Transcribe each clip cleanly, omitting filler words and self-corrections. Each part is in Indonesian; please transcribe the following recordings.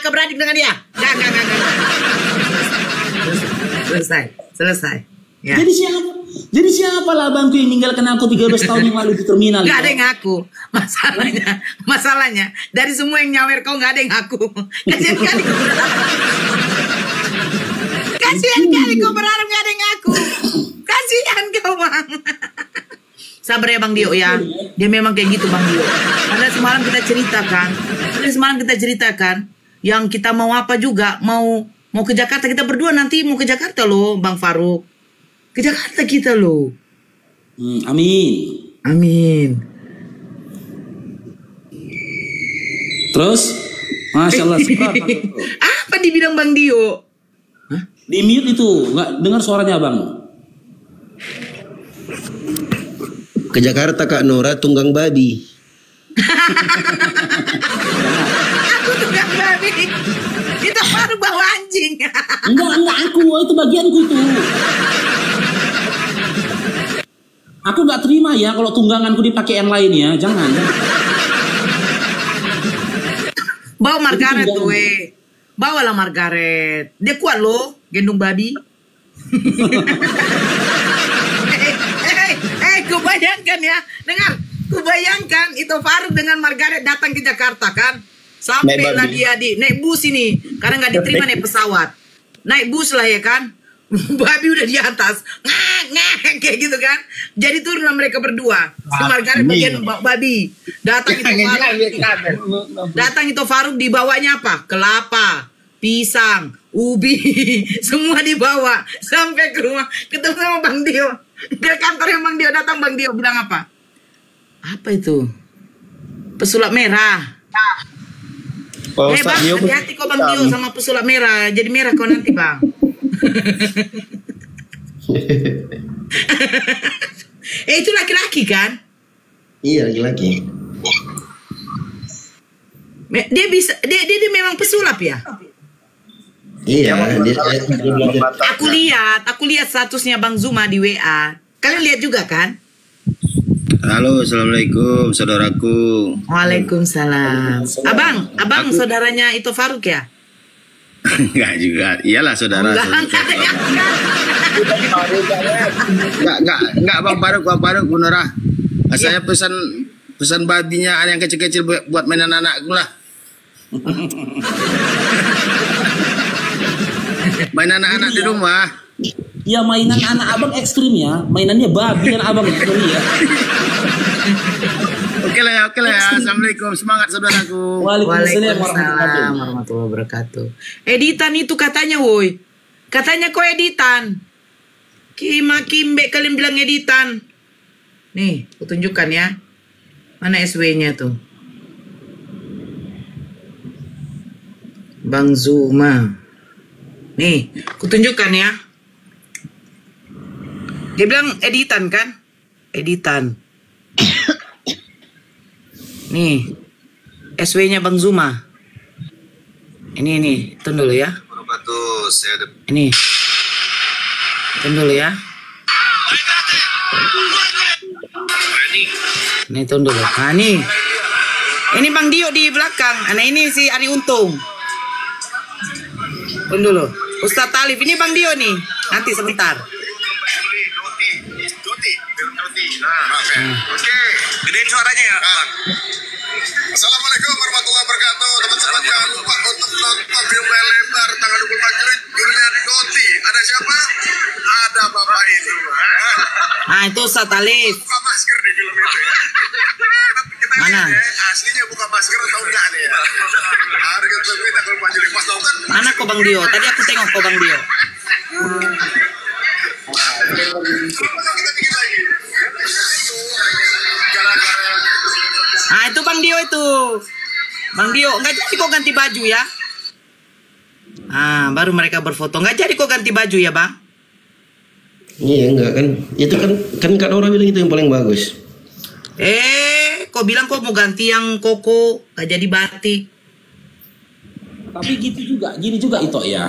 kakak beradik dengan dia. Enggak. Selesai. Ya. Jadi siapa lah abangku yang meninggalkan aku 13 tahun yang lalu di terminal? Gak ada yang ngaku. Masalahnya dari semua yang nyawer kau gak ada yang ngaku. Kasihan kali kau berharap. Kasihan kali kau berharap gak ada yang ngaku. Kasihan kau bang. Sabar ya Bang Dio ya. Dia memang kayak gitu Bang Dio. Karena semalam kita ceritakan. Yang kita mau apa juga. Mau ke Jakarta. Kita berdua nanti mau ke Jakarta loh Bang Faruk. Ke Jakarta kita loh. Amin. Terus? Masya Allah. Apa dibilang Bang Dio? Hah? Di mute itu. Nggak dengar suaranya Bang. Ke Jakarta Kak Nora tunggang babi. Aku tunggang babi. Itu baru bawa anjing. Enggak aku. Itu bagianku itu. Aku nggak terima ya kalau tungganganku dipakai yang lain ya. Jangan. Bawa Margaret tuh bawalah Margaret. Dia kuat loh gendong babi. Ku bayangkan ya. Dengar. Ku bayangkan itu Faruk dengan Margaret datang ke Jakarta kan. Sampailah dia naik bus ini. Karena nggak diterima naik pesawat. Naik bus lah ya kan. Babi udah di atas. Ngak kayak gitu kan. Jadi turunlah mereka berdua. Si Margaret bagian babi. Datang itu Faruk dibawanya apa? Kelapa, pisang, ubi. Semua dibawa sampai ke rumah. Ketemu sama Bang Dio. Ke kantor yang Bang Dio datang, Bang Dio bilang apa? Apa itu? Pesulap merah. Bang, hati-hati kok Bang Dio sama pesulap merah. Jadi merah kau nanti Bang. Itu laki-laki kan? Iya laki-laki. Dia memang pesulap ya? Iya. Aku lihat statusnya Bang Zuma di WA. Kalian lihat juga kan? Halo, assalamualaikum saudaraku. Waalaikumsalam. Abang saudaranya itu Faruk ya? Enggak juga. Iyalah saudara. Enggak Bang Faruk, Bu Nora. Saya pesan babinya yang kecil-kecil buat mainan anakku lah. Mainan anak-anak di rumah. Ya mainan anak abang ekstrim ya. Mainannya babi kan abang ekstrim ya. Oke lah ya. Assalamualaikum. Semangat saudaraku. Waalaikumsalam warahmatullahi wabarakatuh. Editan itu katanya woi. Katanya kok editan. Kimbe kalian bilang editan. Nih, aku tunjukkan ya. Mana SW-nya tuh? Bang Zuma. Nih, aku tunjukkan ya. Dia bilang editan kan? Editan. Nih, SW-nya Bang Zuma. Ini, tunggu dulu ya. Ini. Tunggu dulu ya. Ini tunggu dulu. Nah, nih. Ini Bang Dio di belakang. Nah, ini si Ari Untung. Tunggu dulu. Ustadz Talif, ini Bang Dio nih. Nanti sebentar. Oke, gedein suaranya ya, Bang. Assalamualaikum warahmatullahi wabarakatuh. Teman-teman jangan lupa untuk nonton film lebar tanggal 24 Juli judulnya Doti. Ada siapa? Ada Bapak itu. Nah, itu Ustadz Talif. Buka masker di film itu ya. Kita mana? Aslinya buka masker atau enggak nih ya? Harga kita kalau Pak Juli pas nonton. Mana kok Bang Dio? Tadi aku tengok kok Bang Dio. Nah itu Bang Dio itu. Bang Dio, nggak jadi kok ganti baju ya. Ah, baru mereka berfoto. Nggak jadi kok ganti baju ya Bang. Iya enggak kan. Itu kan orang bilang itu yang paling bagus. Kok bilang kok mau ganti yang koko, nggak jadi batik. Tapi gini juga itu ya.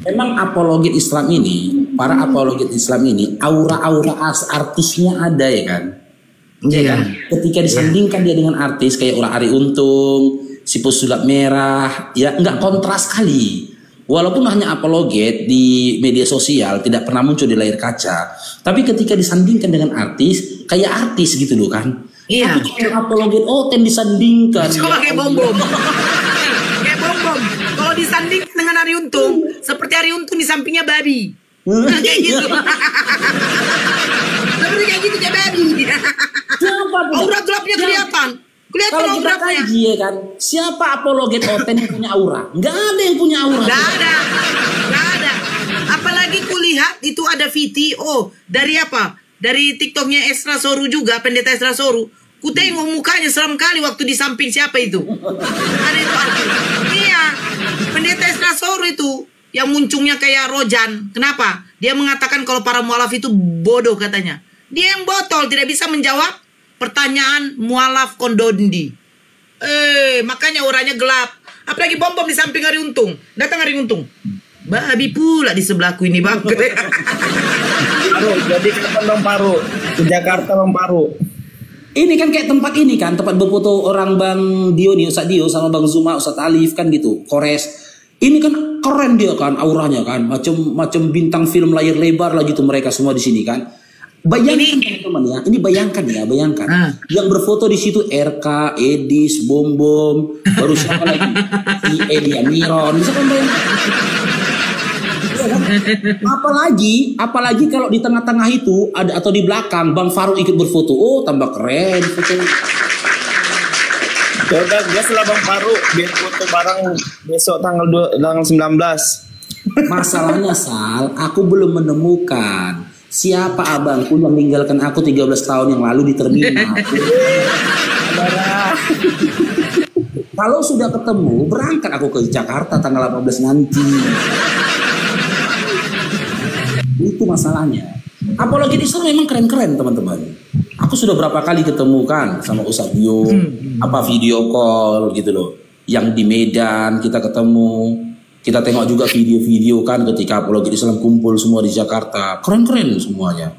Memang apologet Islam ini, para apologet Islam ini, aura-aura artisnya ada ya kan. Iya. Ketika disandingkan dia dengan artis kayak orang Ari Untung, si pesulap merah, ya nggak kontras sekali. Walaupun hanya apologet di media sosial, tidak pernah muncul di layar kaca, tapi ketika disandingkan dengan artis, kayak artis gitu loh kan. Iya. Tapi kalau apologet Oten disandingkan, Coba kayak bom-bom. Kayak bom-bom. Kalau disandingkan dengan Arie Untung, seperti Arie Untung di sampingnya babi. Kayak gitu. Seperti kayak gitu kayak babi. Aura gelapnya kelihatan. Kelihatan kalau kita auranya. kaji ya kan, siapa apologet Oten yang punya aura? Nggak ada yang punya aura. Nggak ada. Nggak ada. Apalagi kulihat itu ada video dari apa? Dari TikToknya Esra Soru juga, pendeta Esra Soru. Ku tengok mukanya seram kali waktu di samping siapa itu. Ada itu artis. Iya, pendeta Esra Soru itu yang muncungnya kayak Rojan. Kenapa? Dia mengatakan kalau para mualaf itu bodoh katanya. Dia yang botol, tidak bisa menjawab pertanyaan mualaf kondondi. Makanya orangnya gelap. Apalagi bom-bom di samping Arie Untung. Datang Arie Untung. Babi pula di sebelahku ini bang. Paru, jadi kapan Bang Paru? Ke Jakarta Bang Paru. Ini kan kayak tempat ini kan, tempat berfoto orang Bang Dio nih, Ustadz Dio sama Bang Zuma, Ustadz Alif kan gitu, Kores. Ini kan keren dia kan, auranya kan, macam bintang film layar lebar lah gitu mereka semua di sini kan. Bayangkan teman-teman ya, ini bayangkan. Yang berfoto di situ RK, Edis, Bom Bom, baru siapa lagi? Si Elia Miron, bisa kan bayangkan? Apalagi kalau di tengah-tengah itu ada atau di belakang Bang Faru ikut berfoto, tambah keren foto. Udah gas lah Bang Paru, biar foto bareng besok tanggal 19. Masalahnya Sal, aku belum menemukan siapa abangku yang meninggalkan aku 13 tahun yang lalu di terminal. Kalau sudah ketemu, berangkat aku ke Jakarta tanggal 18 nanti. Itu masalahnya. Apologet Islam memang keren-keren teman-teman. Aku sudah berapa kali ketemu kan sama Ustadz Dio, video call gitu loh. Yang di Medan kita ketemu, kita tengok juga video-video kan ketika apologet Islam kumpul semua di Jakarta. Keren-keren semuanya.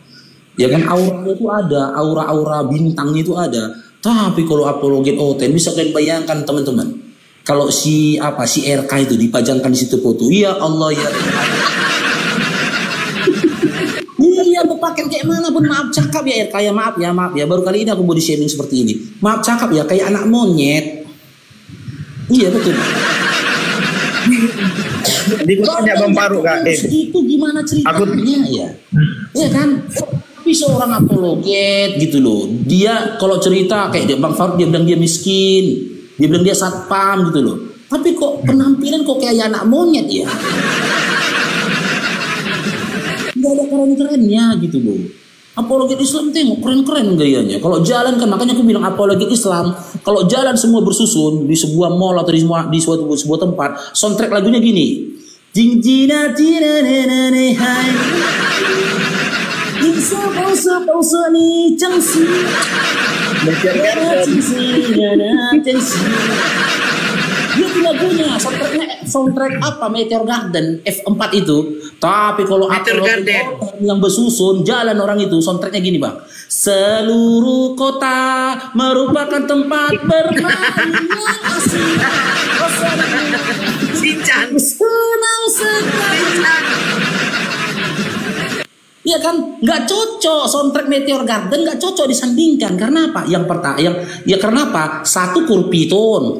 Ya kan auranya itu ada, aura-aura bintangnya itu ada. Tapi kalau apologet Oten bisa kalian bayangkan teman-teman. Kalau si RK itu dipajangkan di situ foto, ya Allah ya. Iya, berpakaian kayak mana pun maaf cakap ya RK ya, maaf ya. Baru kali ini aku body shaming seperti ini. Maaf cakap ya, kayak anak monyet. Iya betul. Jadi gue tanya Bang Paru Kak. Itu gimana ceritanya ya? Iya kan? Tapi seorang apologet gitu loh. Dia kalau cerita kayak dia Bang Faru, dia bilang dia miskin. Dia bilang dia satpam gitu loh. Tapi kok penampilan kok kayak anak monyet ya? Gak ada keren-kerennya gitu loh. Apologet Islam tengok keren-keren gayanya. Kalau jalan kan, makanya aku bilang apologet Islam, kalau jalan semua bersusun di sebuah mall atau di sebuah tempat, soundtrack lagunya gini. Jing jina jina nene hai. Jing so so ni chang si. Dia lagunya soundtrack apa Meteor Garden F4 itu. Tapi kalau yang bersusun jalan orang itu soundtracknya gini bang. Seluruh kota merupakan tempat bermain yang asik. Sinchan. Senang sekali. Iya kan, nggak cocok soundtrack Meteor Garden, nggak cocok disandingkan. Karena apa? Karena apa? Satu kurpit orang.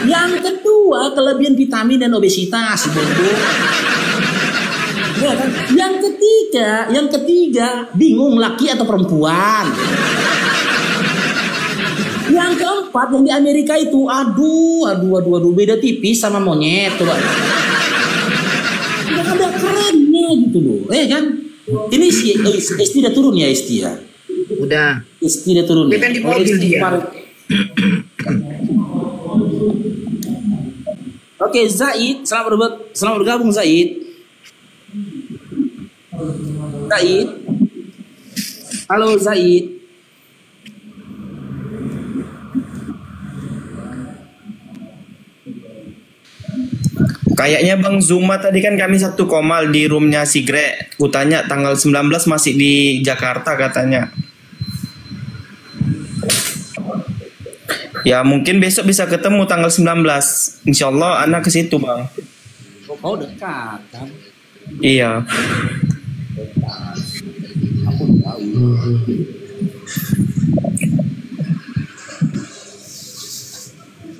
Yang kedua kelebihan vitamin dan obesitas, ya kan? Yang ketiga bingung laki atau perempuan. Yang keempat yang di Amerika itu, aduh beda tipis sama monyet coba. Nggak ada kerennya gitu loh, kan? Ini si Esti udah turun ya Esti ya? Udah. Esti udah turun. Dia kan di mobil dia. Oke, Zaid, selamat bergabung Zaid. Halo Zaid. Kayaknya Bang Zuma tadi kan kami satu komal di roomnya si Gre. Kutanya tanggal 19 masih di Jakarta katanya. Ya mungkin besok bisa ketemu tanggal 19. Insya Allah anak ke situ bang. Oh dekat kan? Iya. Aku tahu.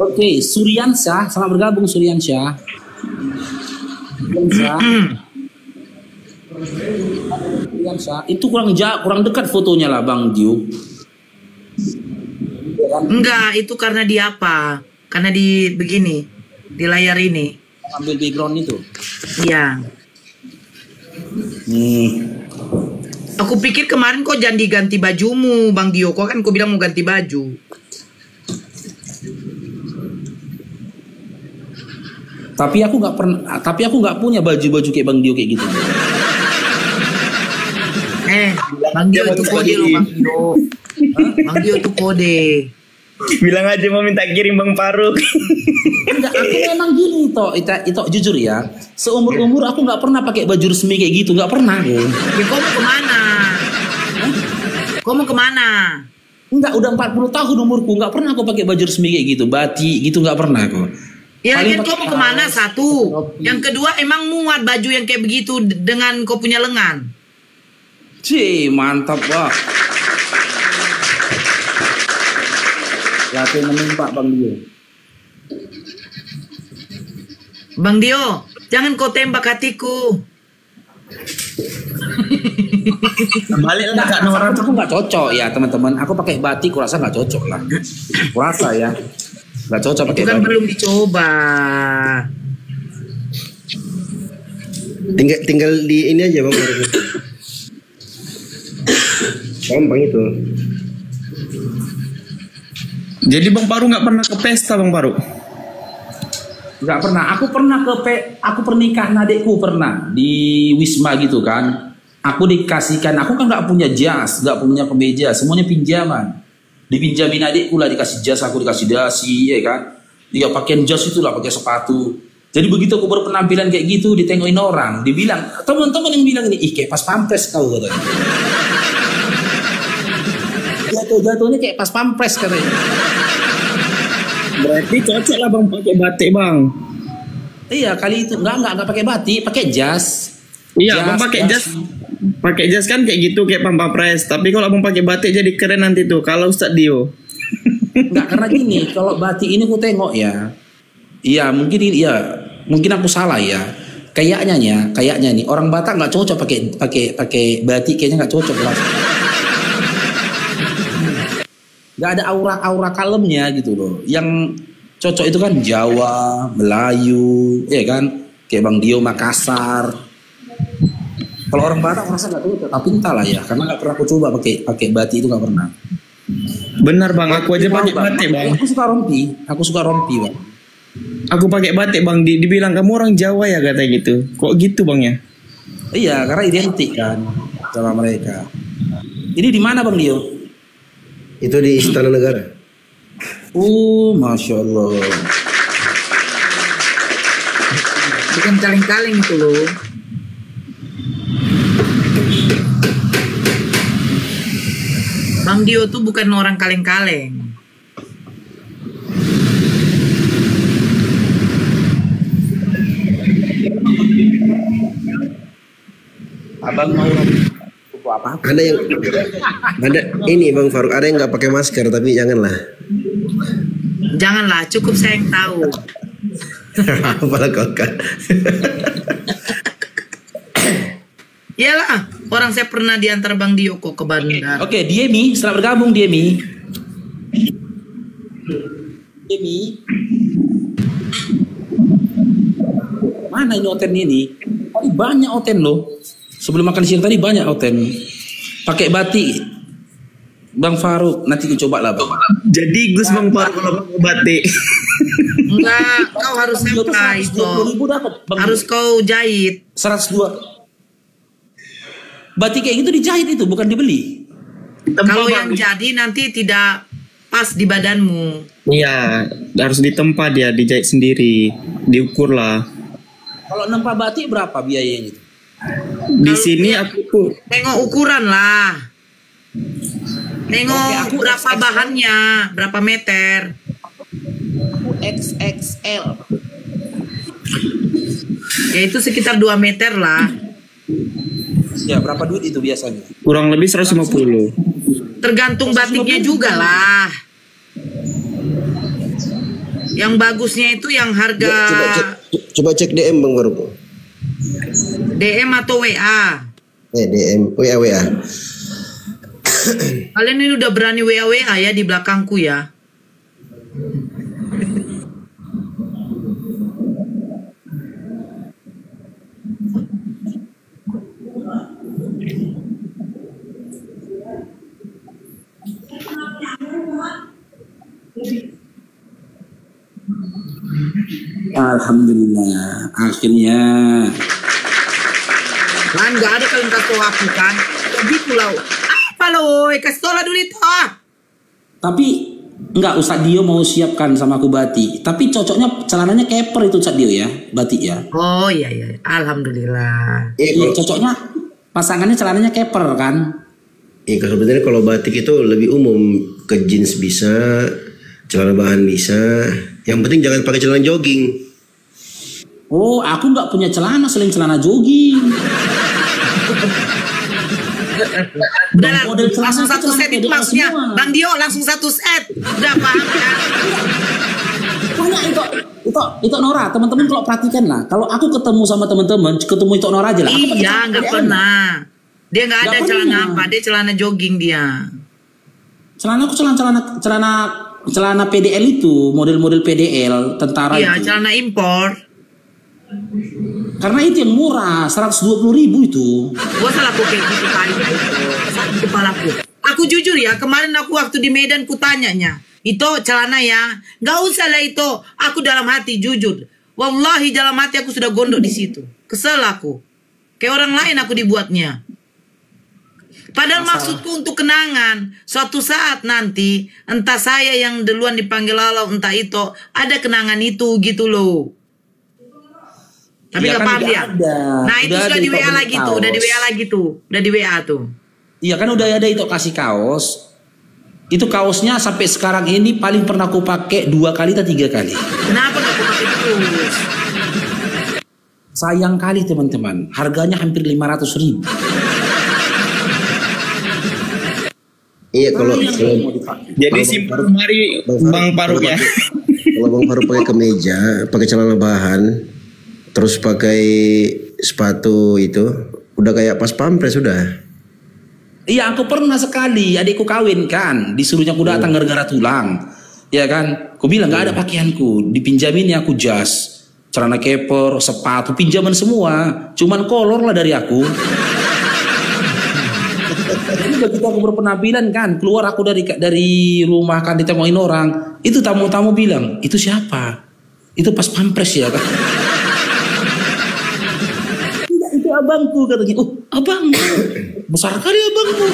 Oke, Suryansyah, selamat bergabung Suryansyah. Suryansyah, itu kurang dekat fotonya lah Bang Dio. Enggak, itu karena di apa? Karena di begini, di layar ini. Ambil background itu. Iya. Aku pikir kemarin kok jangan diganti bajumu, Bang Dio. Kok kan kau bilang mau ganti baju. Tapi aku nggak punya baju-baju kayak Bang Dio kayak gitu. Bang Dio itu kode loh, Bang Dio. Bang Dio itu kode. Bilang aja mau minta kirim Bang Faruk. Enggak, aku memang gini itu jujur ya. Seumur-umur aku nggak pernah pakai baju resmi kayak gitu, nggak pernah. Ya kau mau kemana? Kau mau kemana? Enggak, udah 40 tahun umurku nggak pernah aku pakai baju resmi kayak gitu, batik gitu nggak pernah aku. Ya kan kau mau kemana satu? Yang kedua emang muat baju yang kayak begitu dengan kau punya lengan? Mantap Pak. Latihan menimpa Bang Dio. Bang Dio, jangan kau tembak hatiku. Balik lah Kak Nora. Aku nggak cocok ya teman-teman. Aku pakai batik, kurasa nggak cocok lah. Kurasa ya, nggak cocok pakai Itu kan batik. belum dicoba. Tinggal di ini aja Bang. Gampang itu. Jadi Bang Paru nggak pernah ke pesta Bang Paru? Nggak pernah. Aku pernikahan adekku pernah di Wisma gitu kan. Aku dikasihkan. Aku kan nggak punya jas, nggak punya kemeja, semuanya pinjaman. Dipinjamin adekku lah, dikasih jas, aku dikasih dasi, ya kan. Dia pakaian jas itu lah, pakai sepatu. Jadi begitu aku berpenampilan kayak gitu, ditengokin orang, dibilang teman-teman yang bilang ini, ih kayak pas pampres kau katanya. Jatuhnya kayak pas pampres katanya. Berarti cocok lah Bang pakai batik Bang. Iya kali itu enggak pakai batik, pakai jas. Iya Bang pakai jas. Pakai jas kan kayak gitu kayak pampres. Tapi kalau Bang pakai batik jadi keren nanti tuh. Kalau Ustadz Dio. Enggak, karena gini, kalau batik ini aku tengok ya. Iya mungkin aku salah ya. Kayaknya nih orang Batak nggak cocok pakai batik, kayaknya nggak cocok lah. Nggak ada aura kalemnya gitu loh. Yang cocok itu kan Jawa, Melayu, ya kan? Kayak Bang Dio Makassar. Kalau orang Batak merasa nggak cocok, tapi entahlah ya, karena nggak pernah aku coba pakai batik itu nggak pernah. Benar Bang, aku aja pakai batik Bang. Aku suka rompi Bang. Aku pakai batik Bang, dibilang kamu orang Jawa ya katanya gitu. Kok gitu Bang ya? Iya, karena identik kan sama mereka. Ini di mana Bang Dio? Itu di Istana Negara. Masya Allah. Bukan kaleng-kaleng itu loh. Bang Dio tuh bukan orang kaleng-kaleng. Abang mau apa? Ada ini Bang Faruk, ada yang nggak pakai masker tapi janganlah. Janganlah, cukup saya yang tahu. Apalah kau kan. Iyalah, orang saya pernah diantar Bang Dio kok ke bandar. Oke, Diemi, selamat bergabung Diemi. Mana ini oten ini? Tadi banyak oten loh. Sebelum makan siang tadi banyak oten. Pakai batik. Bang Faruk, nanti kita coba lah Bang. Jadi Gus Bang Faruk kalau pakai batik. Enggak, kau harus sepa itu. Harus kau jahit. 102. Batik kayak gitu dijahit itu, bukan dibeli. Kalau yang jadi nanti tidak pas di badanmu. Iya, harus ditempa dia, dijahit sendiri, diukur lah. Kalau nempa batik berapa biayanya? Di sini aku Tengok ukuran lah. Tengok berapa bahannya, berapa meter. XXL. Ya itu sekitar 2 meter lah. Ya, berapa duit itu biasanya? Kurang lebih 150. Tergantung batiknya juga lah. Yang bagusnya itu yang harga Coba cek DM Bang Faruk. DM atau WA. DM, WA. Kalian ini udah berani WA ya di belakangku ya. Alhamdulillah, akhirnya. Kan nggak ada kalian kasih tahu aku kan. Gitu loh. Apa lo? Kasih tahu lah dulu itu. Tapi enggak, Ustadz Dio mau siapkan sama aku batik. Tapi cocoknya celananya keper itu Ustadz Dio ya, batik ya. Oh iya. Alhamdulillah. Iya, cocoknya pasangannya celananya keper kan. Iya, sebenarnya kalau batik itu lebih umum, ke jeans bisa, celana bahan bisa. Yang penting jangan pakai celana jogging. Oh, aku nggak punya celana selain celana jogging. Udah lah, model celana langsung itu satu celana set itu PDL maksudnya. semua. Bang Dio langsung satu set. Udah paham kan? Banyak itu Nora, teman-teman kalau perhatikan lah. Kalau aku ketemu sama teman-teman, ketemu itu Nora aja lah. Aku pakai Iya, celana nggak PDL. pernah. Dia nggak ada Nggak celana pernah. apa, dia celana jogging dia. Celana aku celana PDL itu, model-model PDL tentara Iya, itu. celana impor. Karena itu yang murah, 120.000 itu. Gua salah aku kayak gitu kali ya itu. Sakit kepalaku. Aku jujur ya, kemarin aku waktu di Medan ku tanyanya. Itu celana ya, nggak usah lah itu. Aku dalam hati jujur. Wallahi dalam hati aku sudah gondok di situ. Kesel aku. Kayak orang lain aku dibuatnya. Padahal maksudku untuk kenangan. Suatu saat nanti, entah saya yang duluan dipanggil Allah, entah itu, ada kenangan itu gitu loh. Tapi Iya gak kan paham udah dia. ada. Nah itu Udah sudah ada di WA di lagi tuh. kaos. Udah di WA lagi tuh. Udah di WA tuh. Iya kan udah ada itu kasih kaos. Itu kaosnya sampai sekarang ini paling pernah aku pakai 2 kali atau 3 kali. Kenapa gak aku pakai terus? Sayang kali teman-teman, harganya hampir 500.000. Iya, kalau Jadi simpel mari Bang Faruk ya. Kalau Bang Faruk pakai kemeja, pakai celana bahan, terus pakai sepatu itu, udah kayak pas pampres sudah. Iya, aku pernah sekali, adikku kawin kan, disuruhnya aku datang gara-gara tulang. Ya kan, aku bilang nggak ada pakaianku, dipinjamin ya aku jas, celana keper, sepatu, pinjaman semua, cuman kolor lah dari aku. Jadi begitu aku berpenampilan kan, keluar aku dari rumah kan, ditemuin orang, itu tamu-tamu bilang, itu siapa? Itu pas pampres ya kan? Tidak, itu abangku katanya. Oh, abang, besar kali abangku.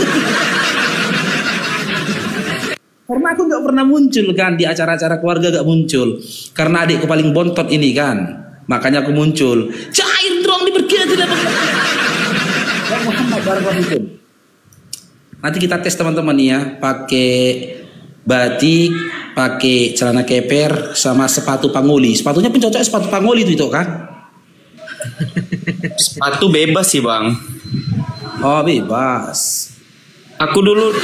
Karena aku nggak pernah muncul kan di acara-acara keluarga, gak muncul. Karena adikku paling bontot ini kan, makanya aku muncul. Cair dong diberkati dapat. Nanti kita tes teman-teman ya, pakai batik, pakai celana keper, sama sepatu pangoli. Sepatunya pun cocok sepatu pangoli itu kan? Sepatu bebas sih Bang. Oh bebas. Aku dulu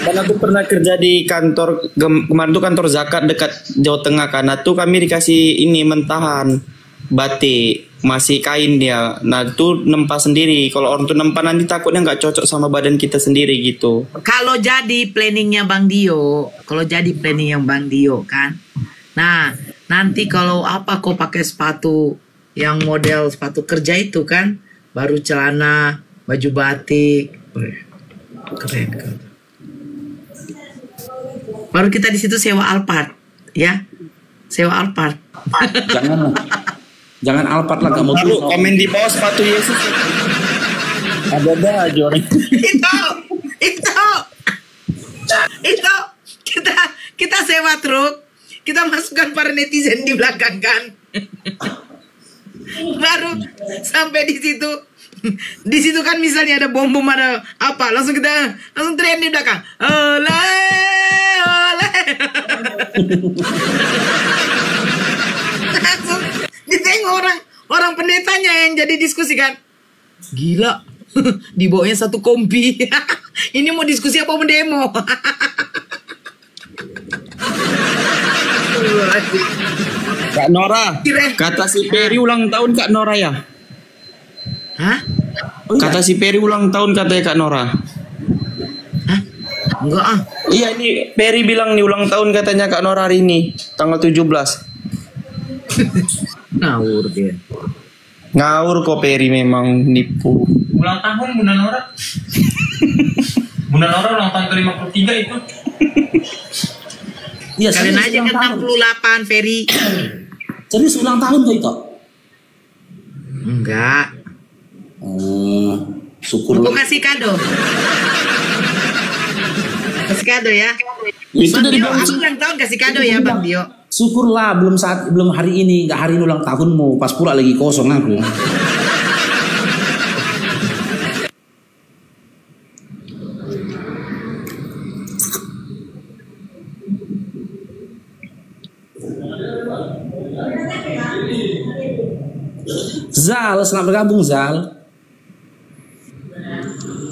dan aku pernah kerja di kantor kemarin tuh kantor zakat dekat Jawa Tengah kan. Nah tuh kami dikasih ini mentahan batik, masih kain dia. Nah tuh nempa sendiri. Kalau orang tuh nempa nanti takutnya nggak cocok sama badan kita sendiri gitu. Kalau jadi planningnya Bang Dio, kalau jadi planning yang Bang Dio kan, nah nanti kalau apa kau pakai sepatu yang model sepatu kerja itu kan, baru celana, baju batik, keren kan. Baru kita di situ sewa Alphard, ya, sewa Alphard. Jangan Alphard lah, gak mau Baru komen di bawah sepatu Yesus. Ada aja orang. itu kita sewa truk, kita masukkan para netizen di belakang kan. Baru sampai di situ kan misalnya ada bom ada apa, langsung teriak di belakang, oleh oleh. Langsung ditengok orang pendetanya yang jadi diskusi kan. Gila. Dibawanya satu kompi. Ini mau diskusi apa mau demo? Kak Nora, kata si Peri ulang tahun Kak Nora ya? Hah? Kata si Peri ulang tahun katanya Kak Nora. Hah? Enggak ah. Iya ini Peri bilang nih ulang tahun katanya Kak Nora hari ini tanggal 17. Ngawur dia. Ngawur kok Peri memang nipu. Ulang tahun Bunda Nora. Bunda Nora ulang tahun ke-53 itu. Iya, Kalian serius aja ulang kan tahun. 68 Ferry. Serius ulang tahun kok itu? Enggak. Syukur. Aku kasih kado. Kasih kado ya. Itu Bang dari Dio, Bang aku ulang tahun kasih kado ya Bang Dio. Syukurlah belum hari ini, nggak hari ini ulang tahunmu, pas pula lagi kosong aku. Zal, selamat bergabung Zal.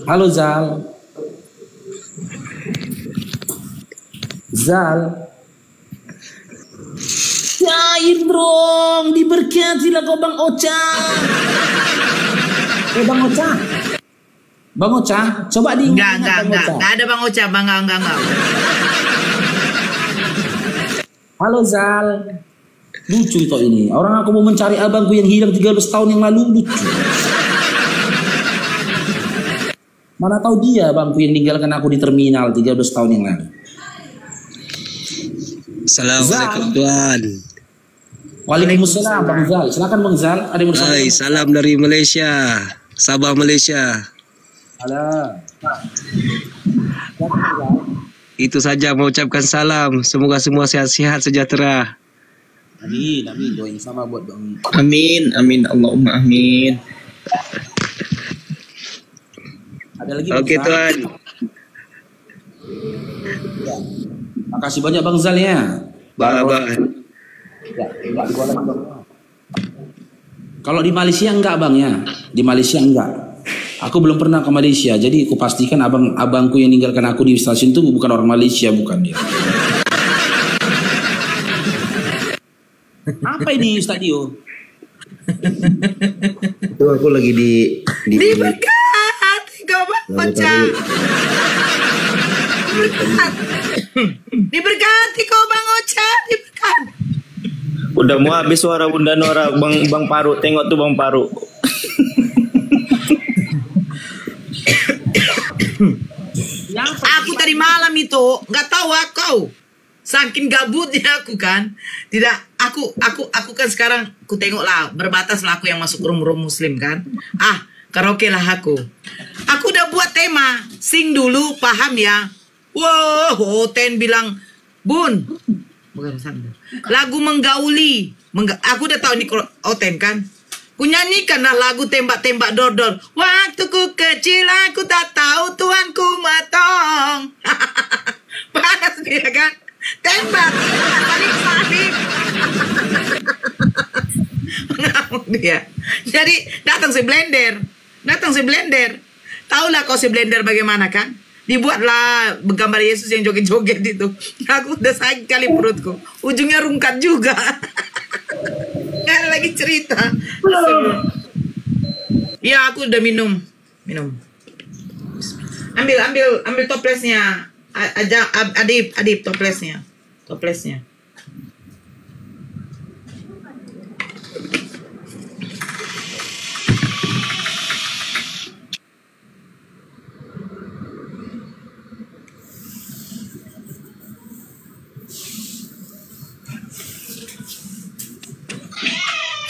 Halo Zal. Zal. Cair dong, diberkatilah kau Bang Ocha. Bang Ocha. Bang Ocha, coba diingat. Enggak ada Bang Ocha, Bang enggak. Halo Zal. Lucu itu ini. Orang aku mau mencari abangku yang hilang 13 tahun yang lalu, lucu. Mana tahu dia abangku yang tinggalkan aku di terminal 13 tahun yang lalu. Assalamualaikum Tuan. Waalaikumsalam Bang Zal. Silakan Bang Zal. Ada yang bersama. Hai, salam dari Malaysia. Sabah Malaysia. Halo. Itu saja mau ucapkan salam. Semoga semua sehat-sehat sejahtera. Amin, doain sama buat Bang. Amin, Allahumma amin. Ada lagi. Oke Tuan. Ya. Makasih banyak Bang Zal ya. Bye. Ya, kalau di Malaysia enggak Bang ya. Di Malaysia enggak. Aku belum pernah ke Malaysia, jadi aku pastikan abangku yang ninggalkan aku di stasiun itu bukan orang Malaysia, bukan dia. Apa ini Ustaz Dio? Itu aku lagi Diberkati kau Bang Ocha. Diberkati kau Bang Ocha, diberkati. Udah mau habis suara Bunda Nora, Bang Paru. Tengok tuh Bang Paru. Aku tadi malam itu nggak tahu aku. Saking gabutnya aku kan. Tidak, aku kan sekarang aku tengok lah berbatas lah aku yang masuk room muslim kan. Karaoke lah aku. Aku udah buat tema sing dulu paham ya. Wow, Hoten bilang, "Bun, bukan sambil. Lagu menggauli. Aku udah tahu ini Hoten kan. Ku nyanyikanlah lagu tembak-tembak dor-dor. Waktu ku kecil aku tak tahu tuanku matong." Panas dia kan. Tembak salib. Ngamuk dia. Jadi datang si blender. Tahulah kau si blender bagaimana kan? Dibuatlah gambar Yesus yang joget-joget itu. Aku udah sakit kali perutku. Ujungnya rungkat juga. Lagi cerita. Ya aku udah minum. Ambil toplesnya. Adip toplesnya.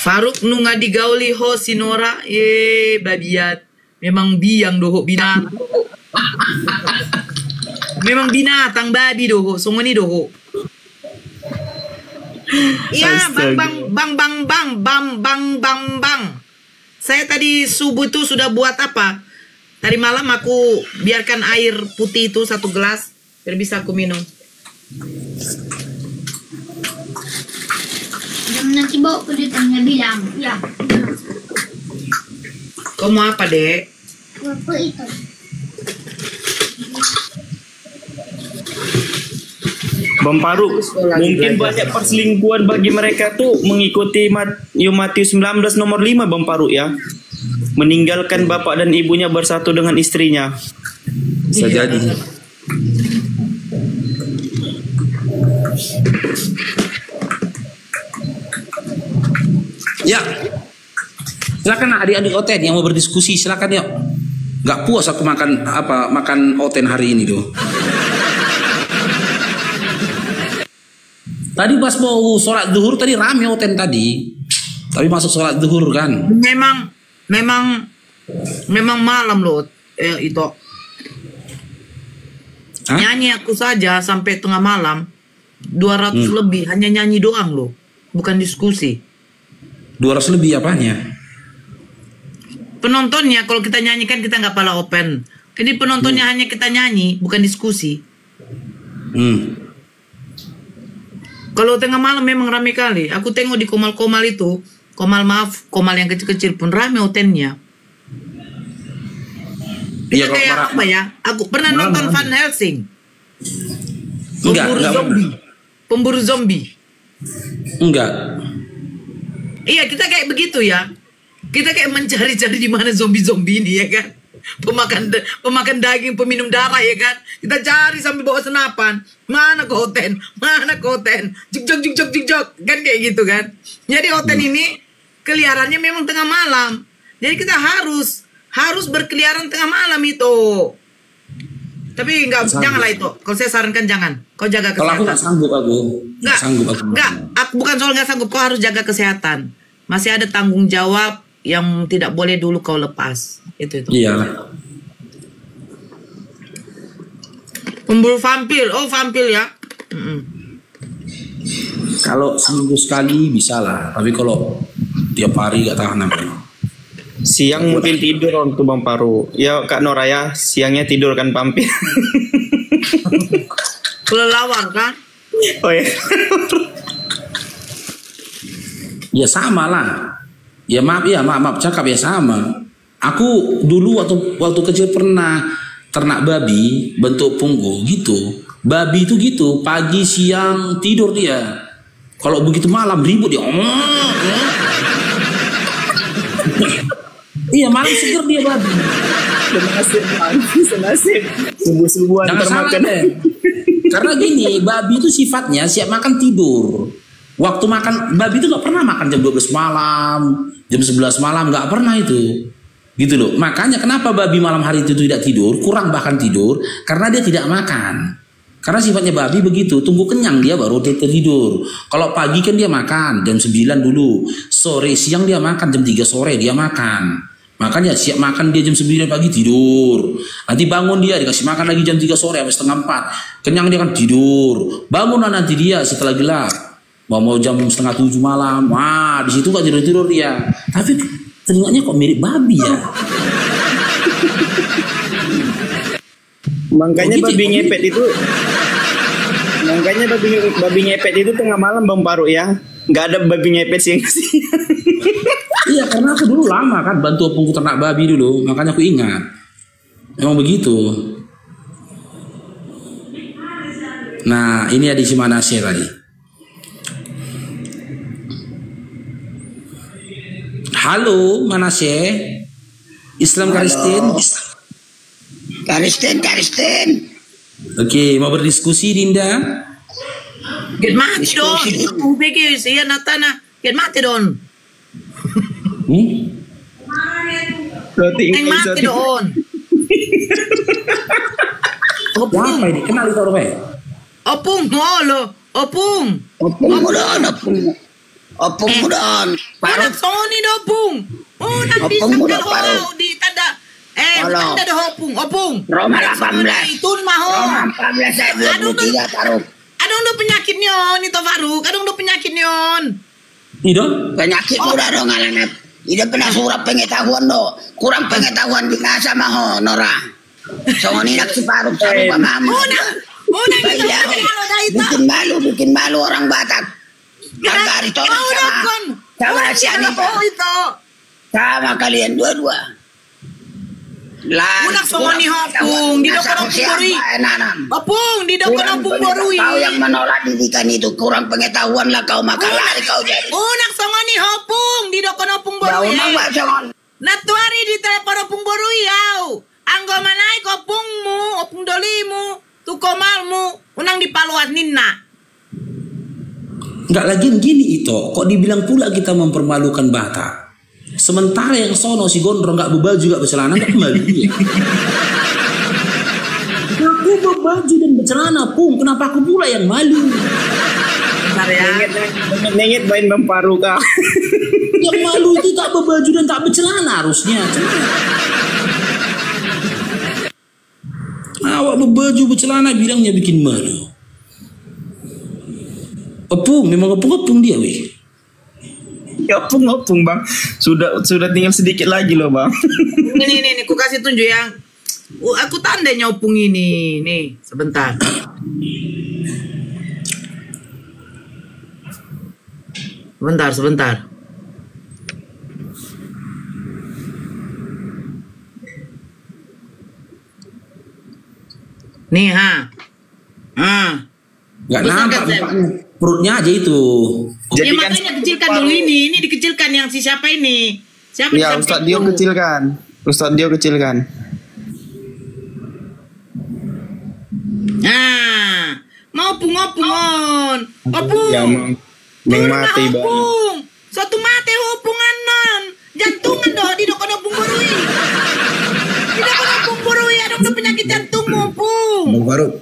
Faruk nunga digauli ho sinora babiat. Memang biang doho binatang. Memang binatang babi doho, sungguh doho. Iya, bang. Saya tadi subuh itu sudah buat apa? Tadi malam aku biarkan air putih itu 1 gelas biar bisa aku minum. Nanti bawa ke ditanya bilang, ya. Kau mau apa, Dek? Apa itu? Bang Faruk, mungkin banyak perselingkuhan bagi mereka tuh mengikuti Matius 19 nomor 5 Bang Faruk ya. Meninggalkan bapak dan ibunya bersatu dengan istrinya. Bisa jadi. Ya, silakan adik-adik Oten yang mau berdiskusi, silakan yuk. Gak puas aku makan Oten hari ini tuh. Tadi pas mau sholat zuhur tadi rame Oten tadi, tapi masuk sholat zuhur kan. Memang malam loh itu. Hah? Nyanyi aku saja sampai tengah malam 200 lebih, hanya nyanyi doang loh, bukan diskusi. 200 lebih apanya? Penontonnya kalau kita nyanyikan kita nggak pala open. Jadi penontonnya hanya kita nyanyi, bukan diskusi. Kalau tengah malam memang ramai kali. Aku tengok di komal-komal itu, komal yang kecil-kecil pun ramai otennya. Kita Iya, kayak apa ya? Aku pernah nonton Van Helsing. Pemburu zombie. Enggak. Iya, kita kayak begitu ya. Kita kayak mencari-cari di mana zombie-zombie ini ya kan. Pemakan daging, peminum darah ya kan. Kita cari sampai bawa senapan. Mana ke Oten? Mana ke Oten? Jok. Kan kayak gitu kan. Jadi Oten ini keliarannya memang tengah malam. Jadi kita harus berkeliaran tengah malam itu. Tapi janganlah itu. Kalau saya sarankan jangan. Kau jaga kesehatan. Kalau aku nggak sanggup Aku bukan soal nggak sanggup. Kau harus jaga kesehatan. Masih ada tanggung jawab yang tidak boleh dulu kau lepas. Itu. Iya. Pemburu vampir. Oh, vampir ya. Kalau seminggu sekali bisa lah. Tapi kalau tiap hari gak tahan apa. Siang mungkin tidur untuk Bang Paru. Ya Kak Noraya, siangnya tidur kan vampir. Kelelawar kan? Oh ya. Ya sama lah. Ya maaf cakap ya sama. Aku dulu waktu kecil pernah ternak babi bentuk punggu gitu. Babi itu gitu, pagi siang tidur dia. Kalau begitu malam ribut dia. Iya malam seger dia babi. Senasib. Subuh-subuhan termakan. Karena gini, babi itu sifatnya siap makan tidur. Waktu makan, babi itu gak pernah makan jam 12 malam, jam 11 malam, gak pernah itu. Gitu loh. Makanya kenapa babi malam hari itu tidak tidur, kurang bahkan tidur, karena dia tidak makan. Karena sifatnya babi begitu, tunggu kenyang dia baru dia tidur. Kalau pagi kan dia makan, jam 9 dulu. Sore, siang dia makan, jam 3 sore dia makan. Makanya siap makan dia jam 9 pagi tidur. Nanti bangun dia dikasih makan lagi jam 3 sore sampai setengah 4. Kenyang dia kan tidur. Bangun nanti dia setelah gelap. Mau jam setengah 7 malam. Wah, di situ gak tidur dia. Tapi telinganya kok mirip babi ya. Makanya babi ngepet itu. Makanya babi ngepet itu tengah malam Bang Paru ya. Gak ada babi ngepet siang. Iya, karena aku dulu lama kan bantu opungku ternak babi dulu, makanya aku ingat. Memang begitu. Nah, ini ada si Manasye tadi. Halo Manasye, Islam Karistin. Karistin. Oke, mau berdiskusi Dinda? Get mati dong. Ubeki siya natana. Get mati dong. Yang mati doon. Apa ini? Kenal itu orang? Opung ngolo. Opung mo doon. Parang Sony do opung. Oh, nandito ka di tada. Tanda do opung. Roma 18. Itun maho. Roma 18 saya 23 taruh. Adong do penyakit nyon ito Faruk. Adong do penyakit nyon. Ido? Penyakit udah dong ngalanap. Ida pernah surap pengetahuan do. Kurang pengetahuan di nasa maho Nora. So ni nagsiparok sa rumah mama. Una Bikin malu orang Batak. Kagak ditolak Mau sama dokon. sama si Anita. Itu. Sama kalian dua-dua. Lah, Unak songoni hopung di dokon opung borui. Opung di dokon opung borui. Kau yang menolak didikan itu kurang pengetahuan lah kau, maka lari kau jadi. Unak songoni hopung di dokon opung borui. Jauh nang songon. Natuari di telepon opung borui yau. Anggo manai kopungmu, opung dolimu, tukomalmu, unang dipaluat ninna. Nggak lagi gini itu, kok dibilang pula kita mempermalukan Batak. Sementara yang sono si Gondrong nggak berbaju juga bercelana nggak malu. Aku berbaju dan bercelana pun, kenapa aku pula yang malu? Bentar ya. Nengit main memparu kah? Yang malu itu tak berbaju dan tak bercelana harusnya. Awak berbaju bercelana bilangnya bikin malu. Opung, memang opung dia weh. Ya opung bang. Sudah tinggal sedikit lagi loh bang. Ini, ku kasih tunjuk yang aku tandanya opung ini. Nih, sebentar. Sebentar. Nih, Nggak Terus nampak angkat, mukanya. Perutnya aja itu. Ya makanya kecilkan dulu ini dikecilkan yang si siapa ini? Siapa di Ya samping Ustadz Dio lu? kecilkan. Ustadz Dio kecilkan. Nah, mau pungon. Opung. Ya meng mati bang. Opung. Suatu mate opungan non. Jantungan doh di dokon opung borui. Di dokon opung borui ada udah penyakit jantung opung. Bang Faruk,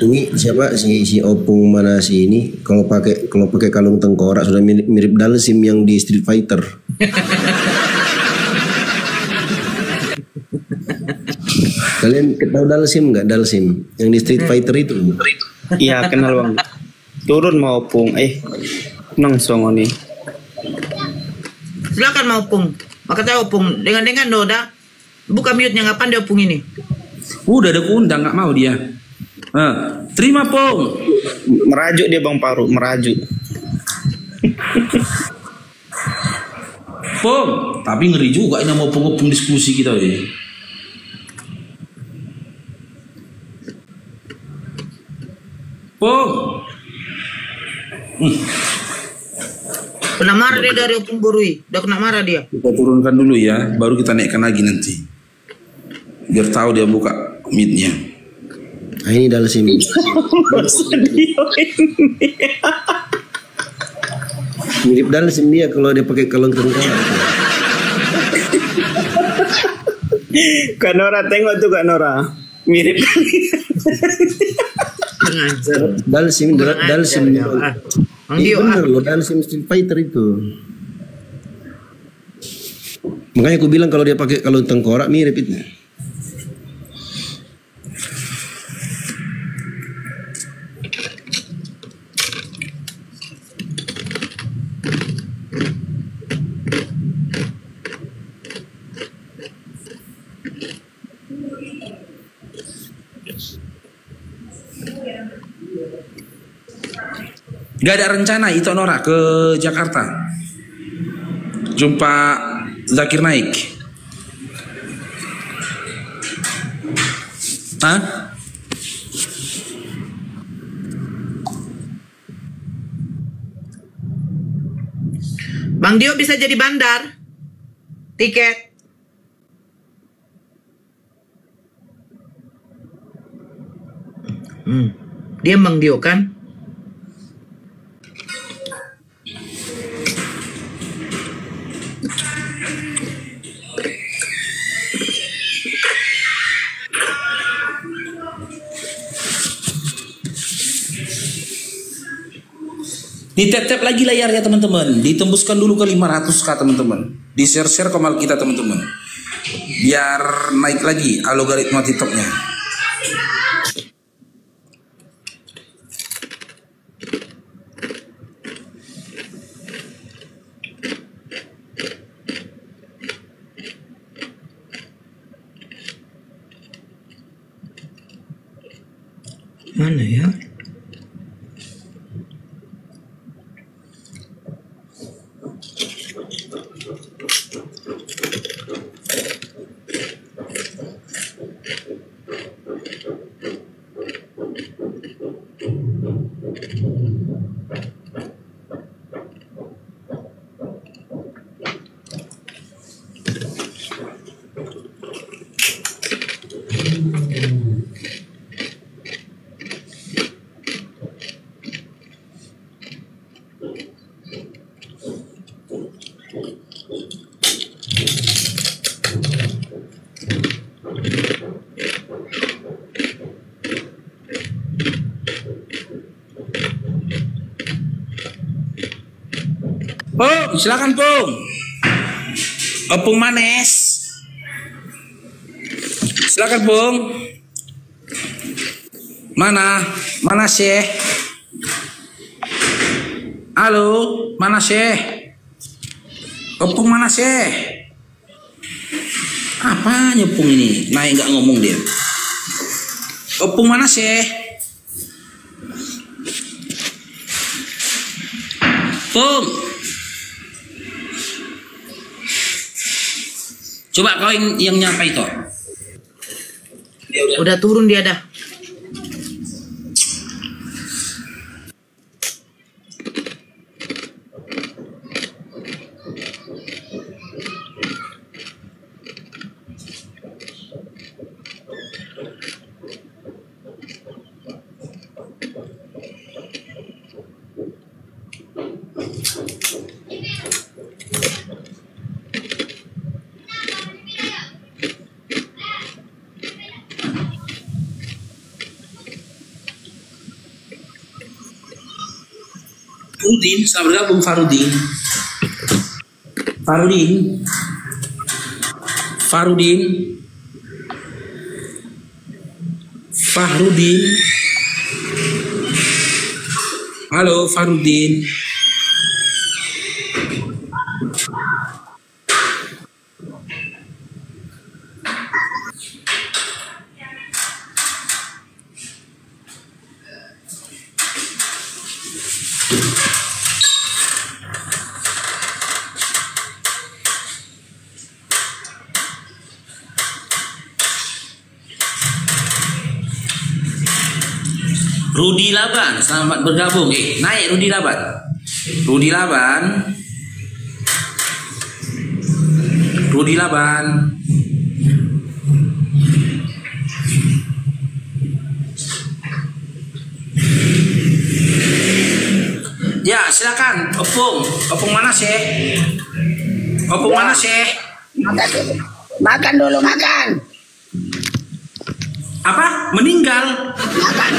ini siapa si Opung mana si ini? Kalau pakai kalung tengkorak sudah mirip Dalsim yang di Street Fighter. Kalian tahu Dalsim nggak? Dalsim yang di Street Fighter itu? Iya kenal bang. Turun mau opung. Nang songoni. Silakan mau opung. Makanya opung dengan doda. Buka mute-nya ngapain dia opung ini? Udah ada undang nggak mau dia. Terima Pong. Merajuk dia bang Paru. Merajuk. Pong. Tapi ngeri juga ini mau opung diskusi kita ya. Pong. Kena marah dia dari opung borui. Udah kena marah dia. Kita turunkan dulu ya, baru kita naikkan lagi nanti. Biar tahu dia buka mic-nya. Nah, ini Dalsim. Mirip Dalsim dia kalau dia pakai kalung tengkorak. Kak Nora tengok tuh Kak Nora. Mirip. Dalsim. Iya bener loh, Dalsim Street Fighter itu. Makanya aku bilang kalau dia pakai kalung tengkorak mirip itu. Gak ada rencana itu Nora ke Jakarta. Jumpa Zakir Naik. Hah? Bang Dio bisa jadi bandar. Tiket. Dia Bang Dio kan? Ditep-tep lagi layarnya teman-teman. Ditembuskan dulu ke 500k teman-teman. Di share-share komal kita teman-teman. Biar naik lagi algoritma TikToknya. Mana ya? Pung, silakan Pung. Opung Manes. Silakan Pung. Mana Syekh? Halo, mana Syekh? Opung mana Syekh? Apanya Pung ini? Naik nggak ngomong dia. Opung mana Syekh? Pung. Coba kau yang nyapa itu. Udah turun dia dah. Farudin, selamat bergabung Farudin. Halo Farudin. Rudi Laban, selamat bergabung. Naik Rudi Laban. Ya, silakan. Opung mana Syekh? Mana Syekh? Makan dulu, makan. Apa? Meninggal? Makan.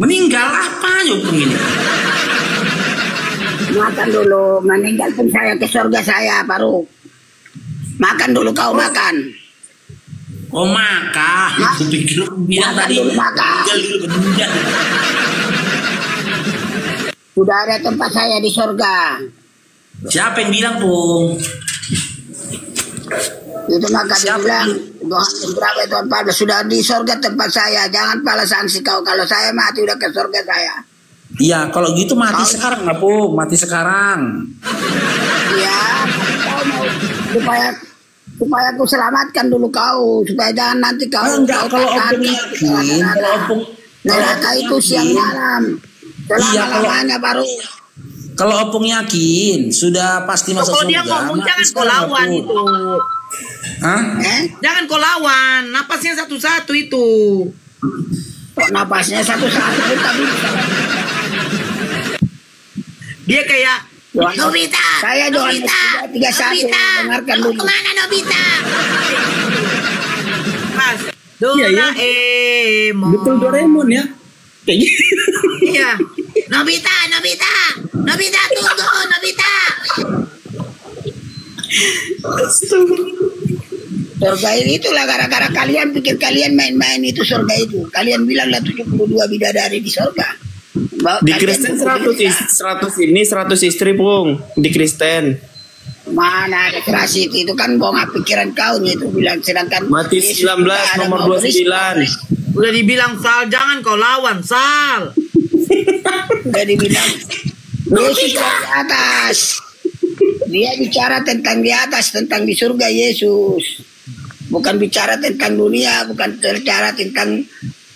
Meninggal apa Opung ini? Makan dulu, meninggal pun saya ke surga saya, Faruk. Makan dulu kau, makan. Oh makan. Aku pikir bilang tadi. Makan. Sudah ada tempat saya di surga. Siapa yang bilang Pung? Itu maka dia bilang, Yohanes berapa itu 14 sudah di surga tempat saya. Jangan pala sanksi kau, kalau saya mati udah ke surga saya. Iya, kalau gitu mati sekarang lah Pung, mati sekarang. Iya, kau mau supaya aku selamatkan dulu kau, supaya jangan nanti kau. Enggak, kalau Opung yakin, neraka itu siang malam. Selama-lamanya baru. Kalau Opung yakin sudah pasti masuk surga. Kalau dia ngomong jangan kau lawan itu. Hah? Jangan kau lawan, napasnya satu-satu itu. Kok napasnya satu-satu tapi dia kayak Nobita. Saya Nobita. 31 dengarkan dulu. Kemana Nobita? Mas, Doraemon. Betul Doraemon ya. Kayak gitu. Iya. Nobita tunggu Nobita. Surga ini itulah gara-gara kalian pikir kalian main-main itu surga itu. Kalian bilanglah 72 bidadari di surga. Di Kristen 100 ini 100 istri Pung. Di Kristen. Mana ada kerasi itu kan bohong pikiran kau nih itu bilang sedangkan Matius 19 nomor 29. Udah dibilang Sal, jangan kau lawan Sal. Udah dibilang Yesus di atas. Dia bicara tentang di atas, tentang di surga Yesus. Bukan bicara tentang dunia, bukan bicara tentang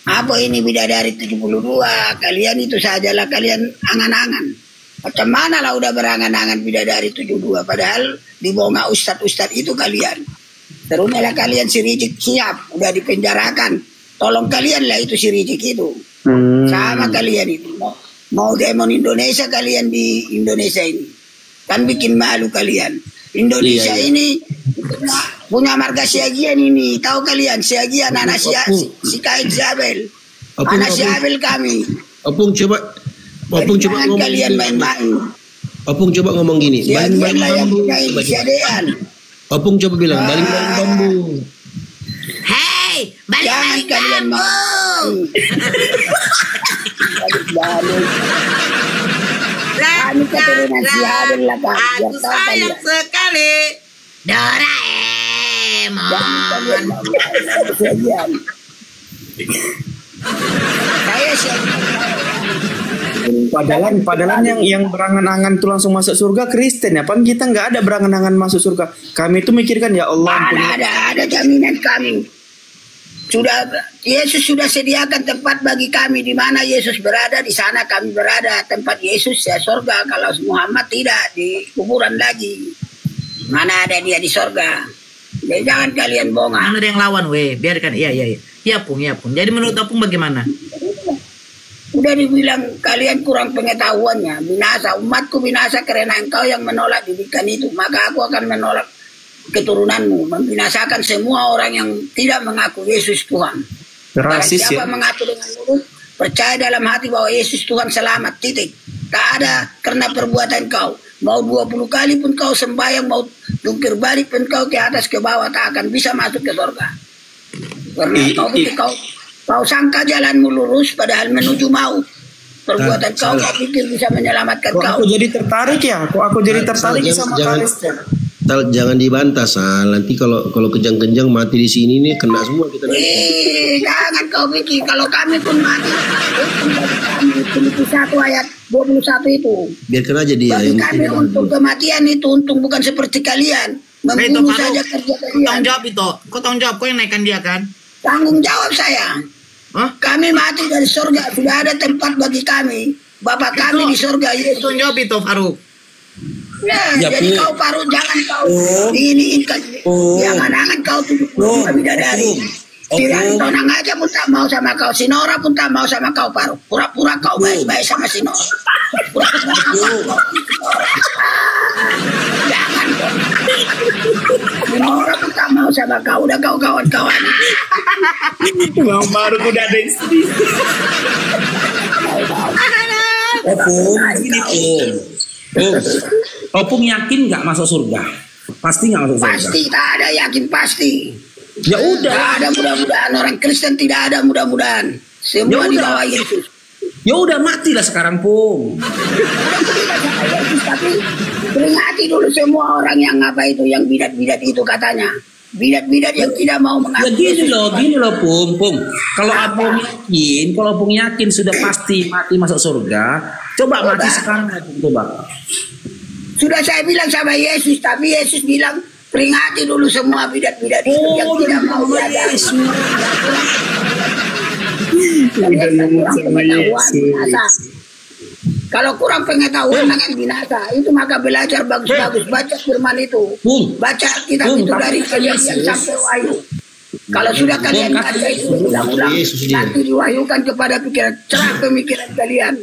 apa ini bidadari 72. Kalian itu sajalah kalian angan-angan. Macam mana lah udah berangan-angan bidadari 72. Padahal dibonga ustad-ustad itu kalian. Terumalah kalian si Rizik siap, udah dipenjarakan. Tolong kalian lah itu si Rizik itu. Sama kalian itu. Mau demon Indonesia kalian di Indonesia ini. Kan bikin malu kalian. Indonesia ini punya marga Siagian ini. Tahu kalian Siagian anak si Kain Siabel. Anak Siabel kami. Opung coba Opung coba Jangan ngomong kalian gini. main-main. Opung coba ngomong gini. Baling-baling Bagianlah yang bambu. punya inisiadean. Opung coba bilang baling-baling bambu. Hei, Jangan balik-balik kalian bambu. Balik-balik. Kami keturunan si Hadin lah Kak. Biar Aku tahu sayang kalian. sekali. Doraemon. Jangan kalian main-main kejadian. Saya siapa? Padahal yang berangan-angan tuh langsung masuk surga Kristen ya. Pan kita nggak ada berangan-angan masuk surga. Kami itu mikirkan ya Allah. Ada jaminan kami. Yesus sudah sediakan tempat bagi kami di mana Yesus berada, di sana kami berada. Tempat Yesus ya surga. Kalau Muhammad tidak, di kuburan lagi. Mana ada dia di surga? Jadi jangan kalian bohong. Mana ada yang lawan, weh? Biarkan. Iya. Iya, Pung. Jadi menurut Opung bagaimana? Udah dibilang kalian kurang pengetahuannya. Binasa, umatku binasa karena engkau yang menolak didikan itu. Maka aku akan menolak keturunanmu, membinasakan semua orang yang tidak mengaku Yesus Tuhan. Rasis Siapa ya. mengaku dengan mulut, percaya dalam hati bahwa Yesus Tuhan selamat, titik. Tak ada karena perbuatan kau. Mau 20 kali pun kau sembahyang, mau jungkir balik pun kau ke atas ke bawah, tak akan bisa masuk ke surga. Karena kau sangka jalanmu lurus padahal menuju maut. Perbuatan kau pikir bisa menyelamatkan kau. Aku jadi tertarik ya. Aku jadi tertarik sama Kristen. Jangan dibantah Sal. Nanti kalau kejang-kejang mati di sini nih kena semua kita. Jangan kau pikir kalau kami pun mati. Filipi 1 ayat 21 itu. Biarkan aja dia. Bagi kami untuk kematian itu untung, bukan seperti kalian. Membunuh saja kerja kalian. Kau tanggung jawab, kau yang naikkan dia kan? Tanggung jawab saya. Hah? Kami mati dari surga. Sudah ada tempat bagi kami. Bapak kami di surga. Yesus. Tanggung jawab itu, Faruk. Ya, jadi kau Faruk, jangan kau jangan kau tuduh bidadari. Tidak, Tonang aja pun tak mau sama kau. Sinora pun tak mau sama kau, Faruk. Pura-pura kau baik-baik sama Sinora. Pura-pura kau. Jangan kau. Sinora pun tak mau sama kau. Udah kau kawan-kawan. Bang baru udah ada istri. Opung, ini Opung yakin nggak masuk surga? Pasti nggak masuk surga. Pasti, tak ada yakin pasti. Ya udah. Tidak ada mudah-mudahan, orang Kristen tidak ada mudah-mudahan. Semua di bawah Yesus. Ya udah matilah sekarang, Pung. Tapi peringati dulu semua orang yang apa itu, yang bidat-bidat itu katanya. Bidat-bidat yang tidak mau Ya mengaku. gini loh, Pung. Kalau Opung yakin sudah pasti mati masuk surga, coba mati sekarang, coba. Sudah saya bilang sama Yesus, tapi Yesus bilang peringati dulu semua bidat-bidat itu yang tidak mau diajar. Kalau kurang pengetahuan akan binasa. Itu maka belajar bagus-bagus, baca firman itu. Baca kitab itu dari Kejadian sampai Wahyu. Kalau sudah kalian baca itu ulang-ulang, nanti diwahyukan kepada pikiran, cerah pemikiran kalian.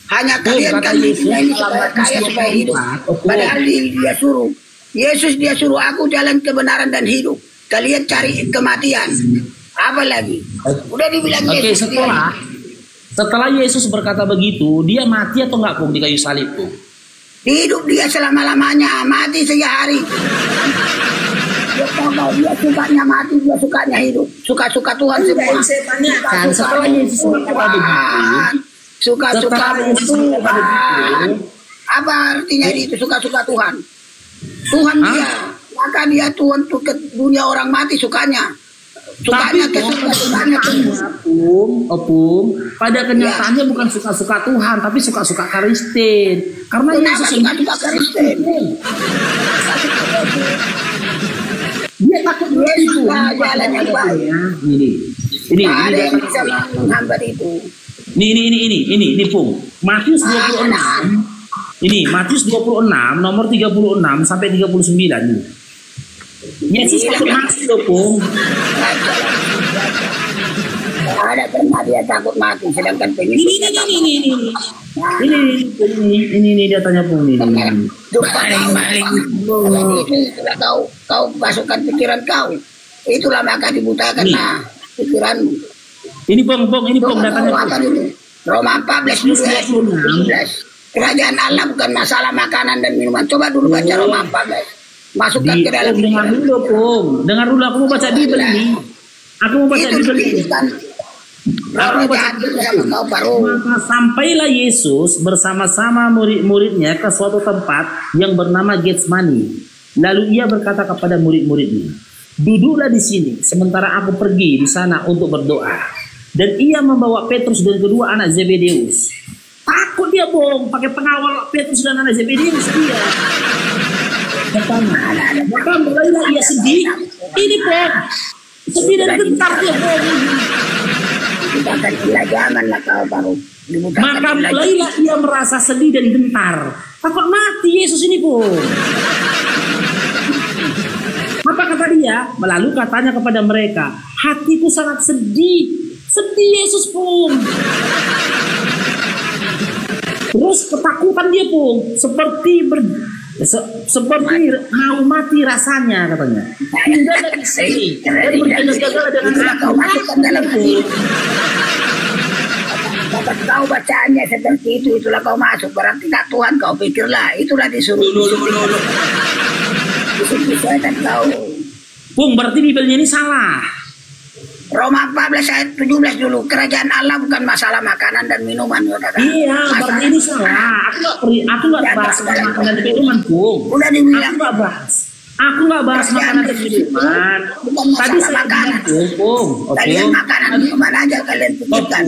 Hanya kalian kan ini supaya kaya, supaya hidup. Padahal dia suruh. Yesus dia suruh, aku jalan kebenaran dan hidup. Kalian cari kematian. Apa lagi? Udah dibilang Yesus. Setelah Yesus berkata begitu, dia mati atau enggak, Pung, di kayu salib, Pung? Hidup dia selama-lamanya, mati sehari. Dia sukanya mati, dia sukanya hidup. Suka-suka Tuhan semua. Saya tanyakan, setelah Yesus berkata begitu, suka-suka Tuhan. Apa artinya itu suka-suka Tuhan? Tuhan dia, maka dia Tuhan tuh ke dunia orang mati sukanya. Sukanya ke surga, sukanya ke Opung, pada kenyataannya bukan suka-suka Tuhan, tapi suka-suka Kristen. Karena Yesus suka-suka Kristen. Dia takut itu. Jalan yang baik. Ini ada yang bisa menghambat itu. Ini Pung. Matius 26. Ini Matius 26 nomor 36 sampai 39 ini. Yesus takut mati loh, Pung. Ada pernah dia takut mati, sedangkan pengikutnya ini dia tanya, Pung, ini. Maling. Itulah kau masukkan pikiran kau. Itulah maka dibutakan pikiranmu. Ini Pung, datanya. Roma 14 dulu ayat 17. Kerajaan Allah bukan masalah makanan dan minuman. Coba dulu baca Roma 14. Masukkan ke dalam dengar dulu, Pung. Dengar dulu, aku mau baca Bible ini. Aku mau baca Bible ini. Maka sampailah Yesus bersama-sama murid-muridnya ke suatu tempat yang bernama Getsemani. Lalu ia berkata kepada murid-muridnya, duduklah di sini sementara aku pergi di sana untuk berdoa. Dan ia membawa Petrus dan kedua anak Zebedeus. Takut dia, Bung, pakai pengawal Petrus dan anak Zebedeus dia. Maka mulailah ia sedih. Ini, Bung, sedih dan gentar dia, Bung. Maka mulailah ia merasa sedih dan gentar. Takut mati Yesus ini, Bung. Apa kata dia? Lalu katanya kepada mereka, hatiku sangat sedih. Sedih Yesus, Pung. Terus ketakutan dia, Pung. Seperti mau mati rasanya, katanya. Tidak lagi sedih. Dan berjaga-jaga dengan aku. Dapat kau bacaannya seperti itu, itulah kau masuk. Berarti tak Tuhan kau pikirlah. Itulah disuruh. Disuruh saya tahu. Pung, berarti Bibelnya ini salah. Roma 14 ayat 17 dulu. Kerajaan Allah bukan masalah makanan dan minuman. Iya, berarti ini salah. Aku nggak bahas makanan dan minuman, Pung. Udah dibilang. Aku nggak bahas makanan dan minuman. Tadi saya bilang, Pung. Kalian makanan minuman aja kalian pikirkan.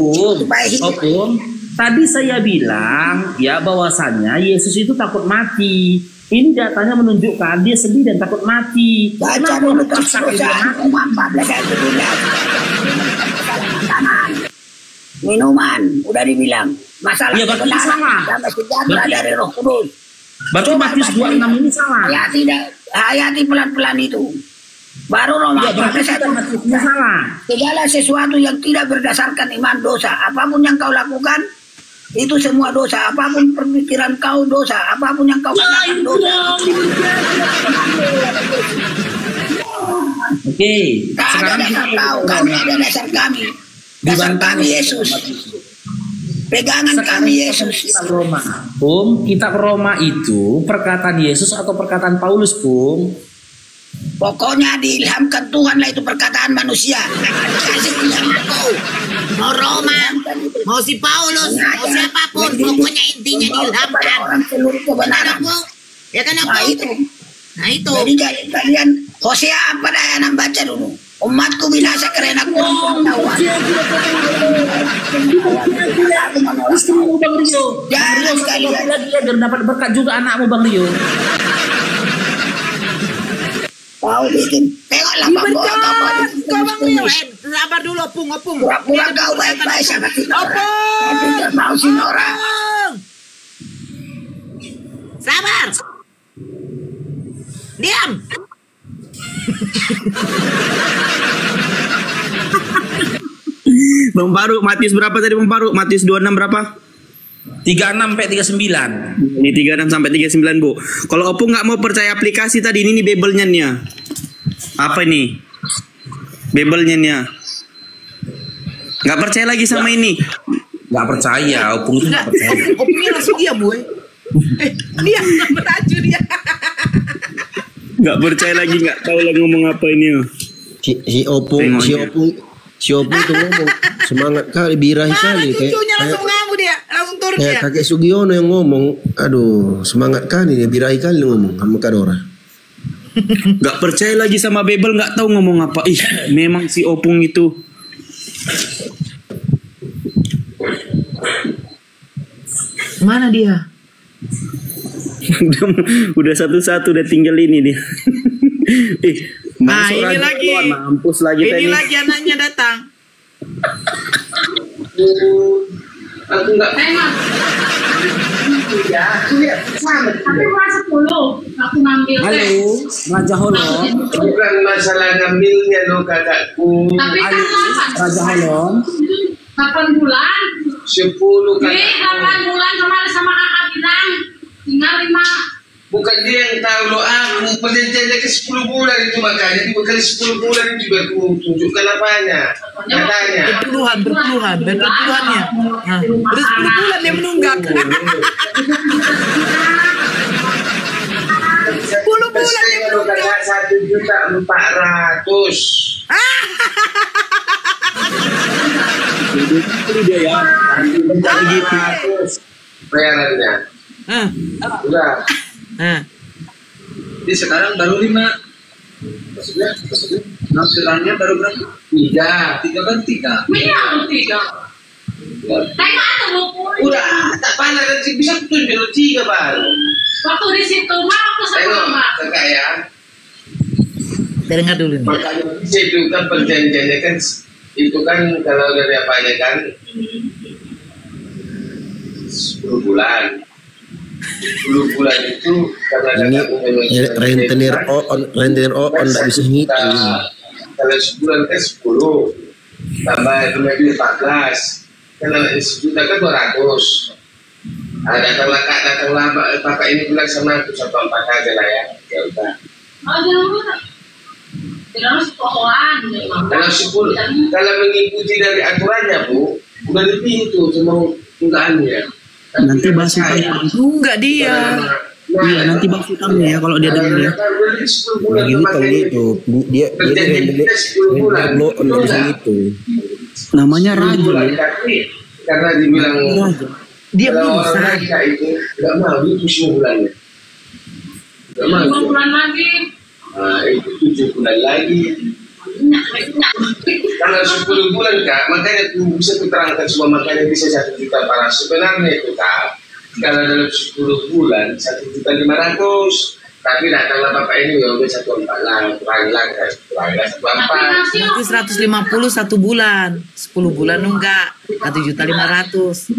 Pung. Tadi saya bilang ya bahwasannya Yesus itu takut mati. Ini datanya menunjukkan dia sedih dan takut mati. Baca dulu terus minuman, udah dibilang. Masalah ya, berarti salah. Dari Roh Kudus. Berarti Matius 26 ini salah. Hayati pelan-pelan itu. Baru Roma 14 salah. Segala sesuatu yang tidak berdasarkan iman dosa. Apapun yang kau lakukan, itu semua dosa. Apapun pemikiran kau dosa. Apapun yang kau katakan dosa. Oke. Sekarang kami ada dasar kami. Dasar kami Yesus. Pegangan kami Yesus. Roma. Kitab Roma itu perkataan Yesus atau perkataan Paulus, Bung? Pokoknya diilhamkan Tuhan lah, itu perkataan manusia. Mau Roma, mau si Paulus, mau siapapun, pokoknya intinya diilhamkan. Orang seluruh kebenaran. Ya kan apa? Nah itu. Jadi kalian Hosea apa daya yang baca dulu. Umatku binasa karena kurang pengetahuan. Istrimu Bang Rio. Jangan sekalian agar dapat berkat juga anakmu Bang Rio. Kau bikin tengoklah apa Bang Rio. Sabar dulu, Opung. Pura-pura kau baik-baik sama si Nora. Tapi tidak mau si Nora. Sabar. Diam. Bang Baru, Matius berapa tadi Bang Baru? Matius 26 berapa? 36 sampai 39. Ini 36 sampai 39, Bu. Kalau Opung nggak mau percaya aplikasi tadi, ini Bible-nya nih. Apa ini? Bible-nya nih. Nggak percaya lagi sama ini. Nggak percaya, Opung itu nggak percaya. Opungnya langsung diam, boy. Dia nggak beraju dia. Nggak percaya lagi, nggak tahu lagi ngomong apa ini. Si Opung itu ngomong semangat kali, birahi kali cucunya langsung ngamu dia, langsung turun dia. Kakek Sugiono yang ngomong, aduh semangat kali dia, birahi kali ngomong sama Kadora. Nggak percaya lagi sama Bible, nggak tahu ngomong apa. Ih, memang si Opung itu. Mana dia? udah satu-satu, udah tinggal ini dia. Nah ini lagi, mampus lagi ini lagi anaknya datang. Aku nggak. Tapi masuk dulu, aku ngambil. Halo, Raja Holon. Bukan masalah ngambilnya lo kakakku. Tapi kan Raja Holon. 8 bulan. 10 kakakku. 8 bulan kemarin sama kakak bilang tinggal 5 Bukan dia yang tahu loh, aku perjanjiannya ke 10 bulan itu, makanya 2 kali 10 bulan itu juga aku tunjukkan apanya. Katanya. Berpuluhannya. Nah, udah 10 bulan dia menunggak. 10 bulan dia menunggak. 1.400.000. Itu dia ya. Bayarannya. Udah. Jadi sekarang baru 5. Maksudnya penghasilannya baru berapa? 3 kan 3. Iya, 3. Tengok atau 20. Udah, tak pandang nanti bisa tunjuk 3 baru. Waktu di situ mah aku sama. Tengok ya. Dengar dulu nih. Makanya itu kan perjanjiannya kan itu kan kalau dari apanya kan 10 bulan. 10 bulan itu karena Ini rentenir on nggak bisa ngitung. Kalau sebulan kan 10 tambah lebih 14 kan sejuta kan 200. Datanglah kakak ini bilang sama aku 1.4 aja lah ya. Ya udah. Jangan sekolah. Kalau mengikuti dari aturannya Bu, udah lebih itu semua tunggaannya. Nanti bahas utangnya. Enggak dia. Iya, nanti bahas utangnya ya kalau dia dengar ya. Lagi hutang itu dia blow on nggak bisa ngitung. Namanya Raja ya. Karena dibilang Dia kalau bisa. orang Raja itu nggak mau itu 10 bulannya. Nggak mau. 5 bulan lagi. Nah, itu 7 bulan lagi. Kalau 10 bulan Kak, makanya bisa kuterangkan semua, makanya bisa 1 juta para sebenarnya itu Kak. Kalau dalam 10 bulan 1.500.000, tapi datanglah bapak ini ya udah 1.4 lah, kuranglah 1.4. Nanti 150 1 bulan, 10 bulan enggak, 1.500.000.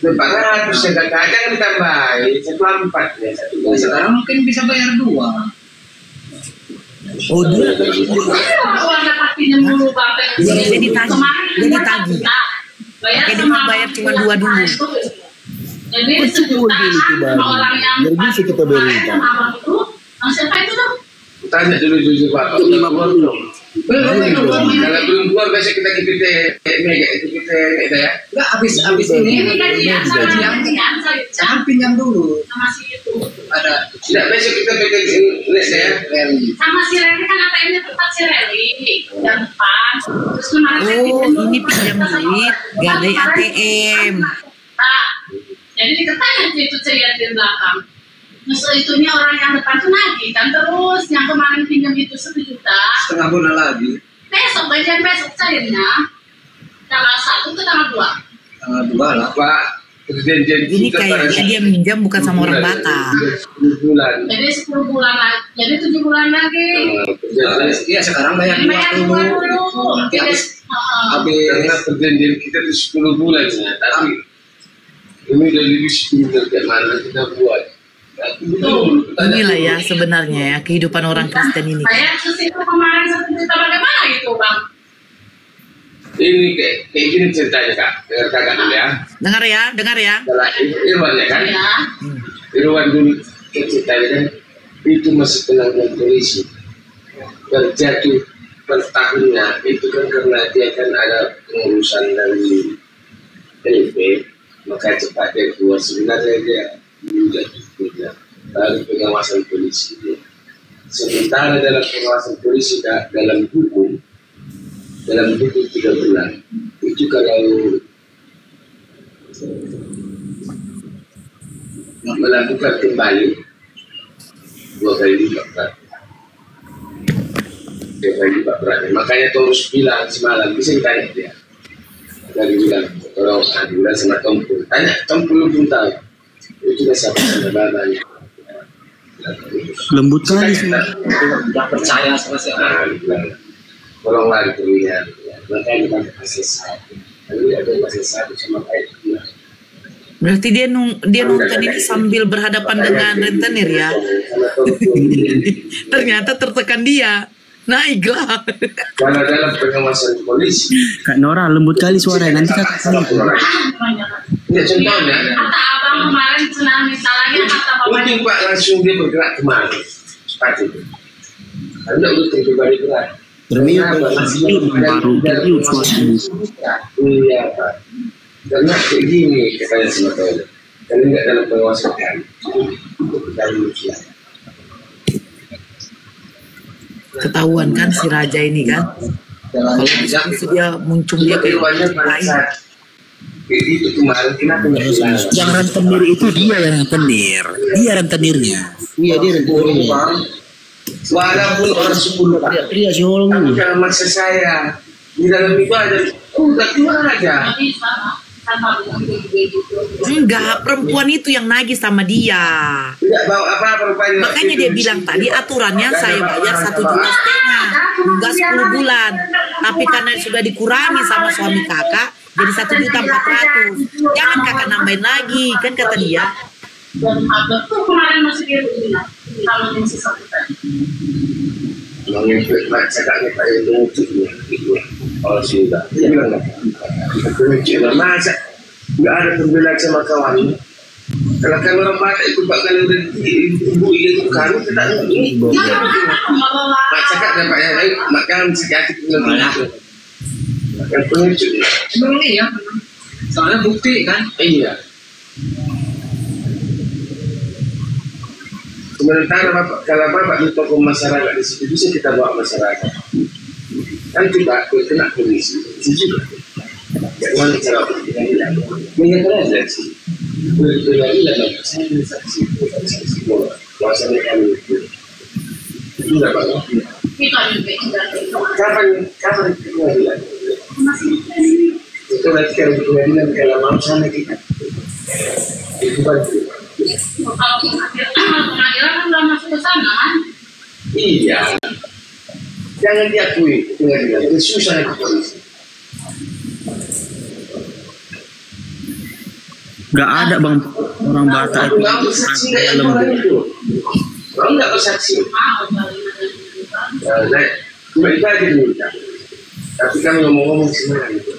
400 ya Kak, jangan ditambahin 1.4 ya. Sekarang mungkin bisa bayar 2. Oh dia Warga pastinya dulu bapak. Jadi tagih. Bayar Oke, dia sama bayar cuma 2 dulu. Jadi orang yang biar bisa kita beri. siapa itu tuh? Tanya dulu jujur Pak, belum kalau belum keluar besok kita mega itu kita ya. Enggak habis ini jangan pinjam dulu. Sama si itu. Ada Tidak besok kita pegang les ya. Sama si Reli kan ATM-nya tempat si Reli yang depan. Terus kemarin Oh, ini pinjam duit, gak ada ATM. Nah, jadi diketanya itu ceria di belakang. Terus itunya orang yang depan tuh nagih kan, terus yang kemarin pinjam itu 1 juta. setengah bulan lagi. Besok gajian besok cairnya tanggal 1 ke tanggal 2. Tanggal 2 lah. Pak, perjanjian Ini kayaknya dia minjam bukan sama orang Batak. 10 bulan. Jadi 10 bulan lagi, jadi 7 bulan lagi. Iya sekarang bayar Jadi bayar 2 dulu. Nanti habis Karena perjanjian kita itu 10 bulan ya, tapi ini udah lebih 10 bulan kayak mana kita buat. Inilah ya sebenarnya ya kehidupan orang Kristen ini. Saya terus itu kemarin 1 juta bagaimana gitu Bang? Ini kayak gini ceritanya Kak, dengar kakak dulu ya. Dengar ya. Adalah Irwan ya kan? Ya. Irwan dulu ceritanya kan, itu masih penanggung polisi. Terjadi per tahunnya itu kan karena dia kan ada pengurusan dari LP, maka cepat dia keluar. Sebenarnya dia punya dari pengawasan polisi dia. Sementara dalam pengawasan polisi dalam hukum 3 bulan itu kalau melakukan kembali 2 kali lipat berat. 2 kali lipat berat. Makanya terus bilang semalam bisa ditanya dia. Dari bilang kalau bilang sama Tompul, tanya Tompul pun tahu. Itu juga sama babanya. lembut kali sih. Tidak percaya sama saya. Tolonglah diturunya. Makanya kita kasih satu. Lalu ada yang kasih satu sama kayak dia. Berarti dia nonton ini sambil berhadapan dengan rentenir ya. Ternyata tertekan dia. Naiklah. Karena dalam pengawasan polisi. Kak Nora lembut kali suaranya, nanti kakak tahu. Ya contohnya. Kata abang kemarin senang misalnya kata bapak. Mungkin Pak langsung dia bergerak kemana? Seperti itu. Anda udah pribadi berat. Bermiut baru bermiut suaranya. Iya Pak. Karena kayak gini katanya sama Toilet. Karena nggak dalam pengawasan kami. Ketahuan kan si Raja ini kan. Kalau misalnya dia muncul dia kayak lain. Itu kemarin kenapa nggak bilang? Yang rentenir itu dia yang rentenir. Dia rentenirnya. Iya dia rentenirnya. Walaupun orang 10 Pak. Dia si Holong Tapi ini. jangan maksa saya. Di dalam itu ada. Udah keluar aja. Tapi sama Enggak, perempuan itu yang nagih sama dia. Tidak bawa apa-apa rupanya. Makanya dia bilang tadi aturannya saya bayar 1,5 juta, enggak 10 bulan. Tapi karena sudah dikurangi sama suami kakak, jadi 1.400.000. Jangan kakak nambahin lagi, kan kata dia. dan abang tuh kemarin masih dia bilang kalau yang sesuatu tadi. Mengikut cakapnya Pak itu wujudnya kalau sudah dia bilang nggak masa nggak ada pembela sama kawan kalau kan orang Batak itu Pak kalau udah ibu itu kan kita ini Pak cakap dan Pak yang lain makan sakit lebih makan pengecut Memang iya. Soalnya bukti kan. iya. Sementara Bapak, kalau Bapak di tokoh masyarakat di situ bisa kita bawa masyarakat. Kan kita kena polisi, itu juga. Bagaimana cara pengadilan? Menyatakan aja sih. Pengadilan apa? Saya saksi bola. Kuasanya kami itu. Itu nggak Pak? Kapan pengadilan? Itu nanti kalau pengadilan kalau mau sana kita. Itu bantu. Kalau pengadilan kan udah masuk ke sana kan? Iya. Jangan diakui pengadilan. Itu susah itu polisi. Gak ada bang orang Batak itu. Nggak bersaksi nggak yang orang itu. Orang nggak bersaksi. Nah, cuma itu aja diminta. Tapi kan ngomong-ngomong sebenarnya gitu.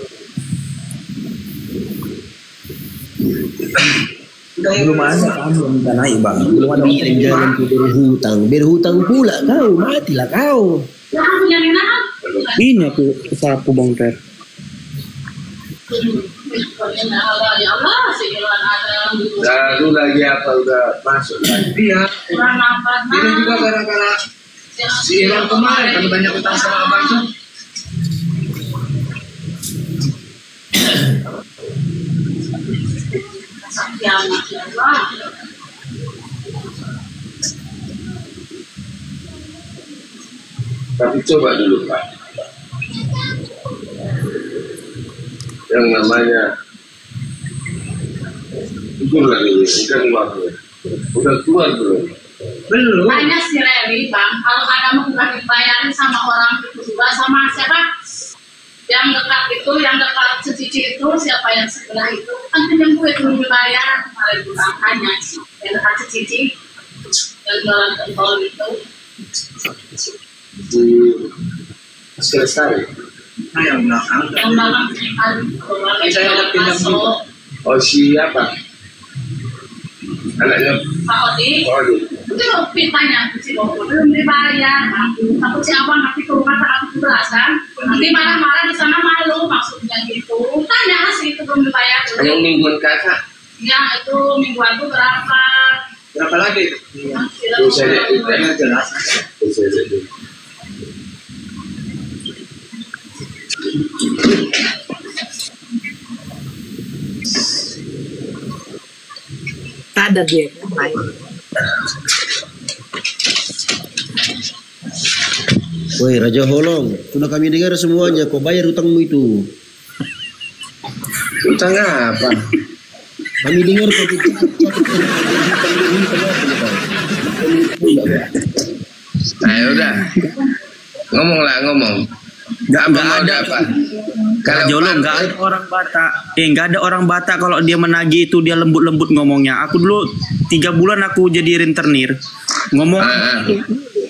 Belum ada kamu minta naik bang. Belum ada orang yang jalan ke berhutang. Berhutang pula kau, matilah kau. Jangan punya minat. Ini aku sapu bang Ter. Ya Allah, sejalan ada. Lalu lagi apa udah masuk lagi. Iya. Kurang apa? Ini juga gara-gara si Ilham kemarin kan banyak utang sama abang tuh. Ya Allah. Tapi coba dulu Pak. Yang namanya ukur lagi, udah keluar belum? Udah keluar belum? Belum. Banyak sih Reri bang, kalau ada mau udah dibayarin sama orang itu juga sama siapa? Yang dekat itu, yang dekat secici itu, siapa yang sebelah itu? Kan pinjam gue belum dibayar, kemarin bilang hanya yang dekat secici, yang jualan pentol itu. Di Sekali. Nah yang belakang. Yang malam kan, Saya ada pinjam juga. Oh siapa? Anaknya Pak Odi, Pak Odi. itu pintanya si Bobo belum dibayar, takut si abang nanti ke rumah tanggal 17 kan, nanti marah-marah di sana malu maksudnya gitu. Tanya sih itu belum dibayar. Yang mingguan kakak. Ya itu mingguan tuh berapa? Berapa lagi? Bisa lihat itu. Jelas. Bisa lihat itu. Tak ada dia. Baik. Woi Raja Holong, sudah kami dengar semuanya. Kau bayar hutangmu itu. Utang apa? Kami dengar kau Nah udah. Ngomong. Gak ada apa. Kalau Jolong nggak ada orang Batak. Nggak ada orang Batak kalau dia menagih itu dia lembut-lembut ngomongnya. Aku dulu 3 bulan aku jadi rentenir. Ngomong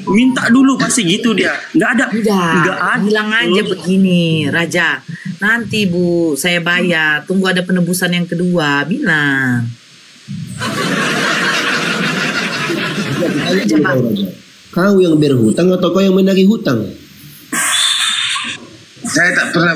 Minta dulu pasti gitu dia. Nggak ada. Udah, bilang aja begini, Raja. Nanti Bu, saya bayar. Tunggu ada penebusan yang kedua. Bilang. Aja, Pak. Kau yang berhutang atau kau yang menagih hutang? Saya tak pernah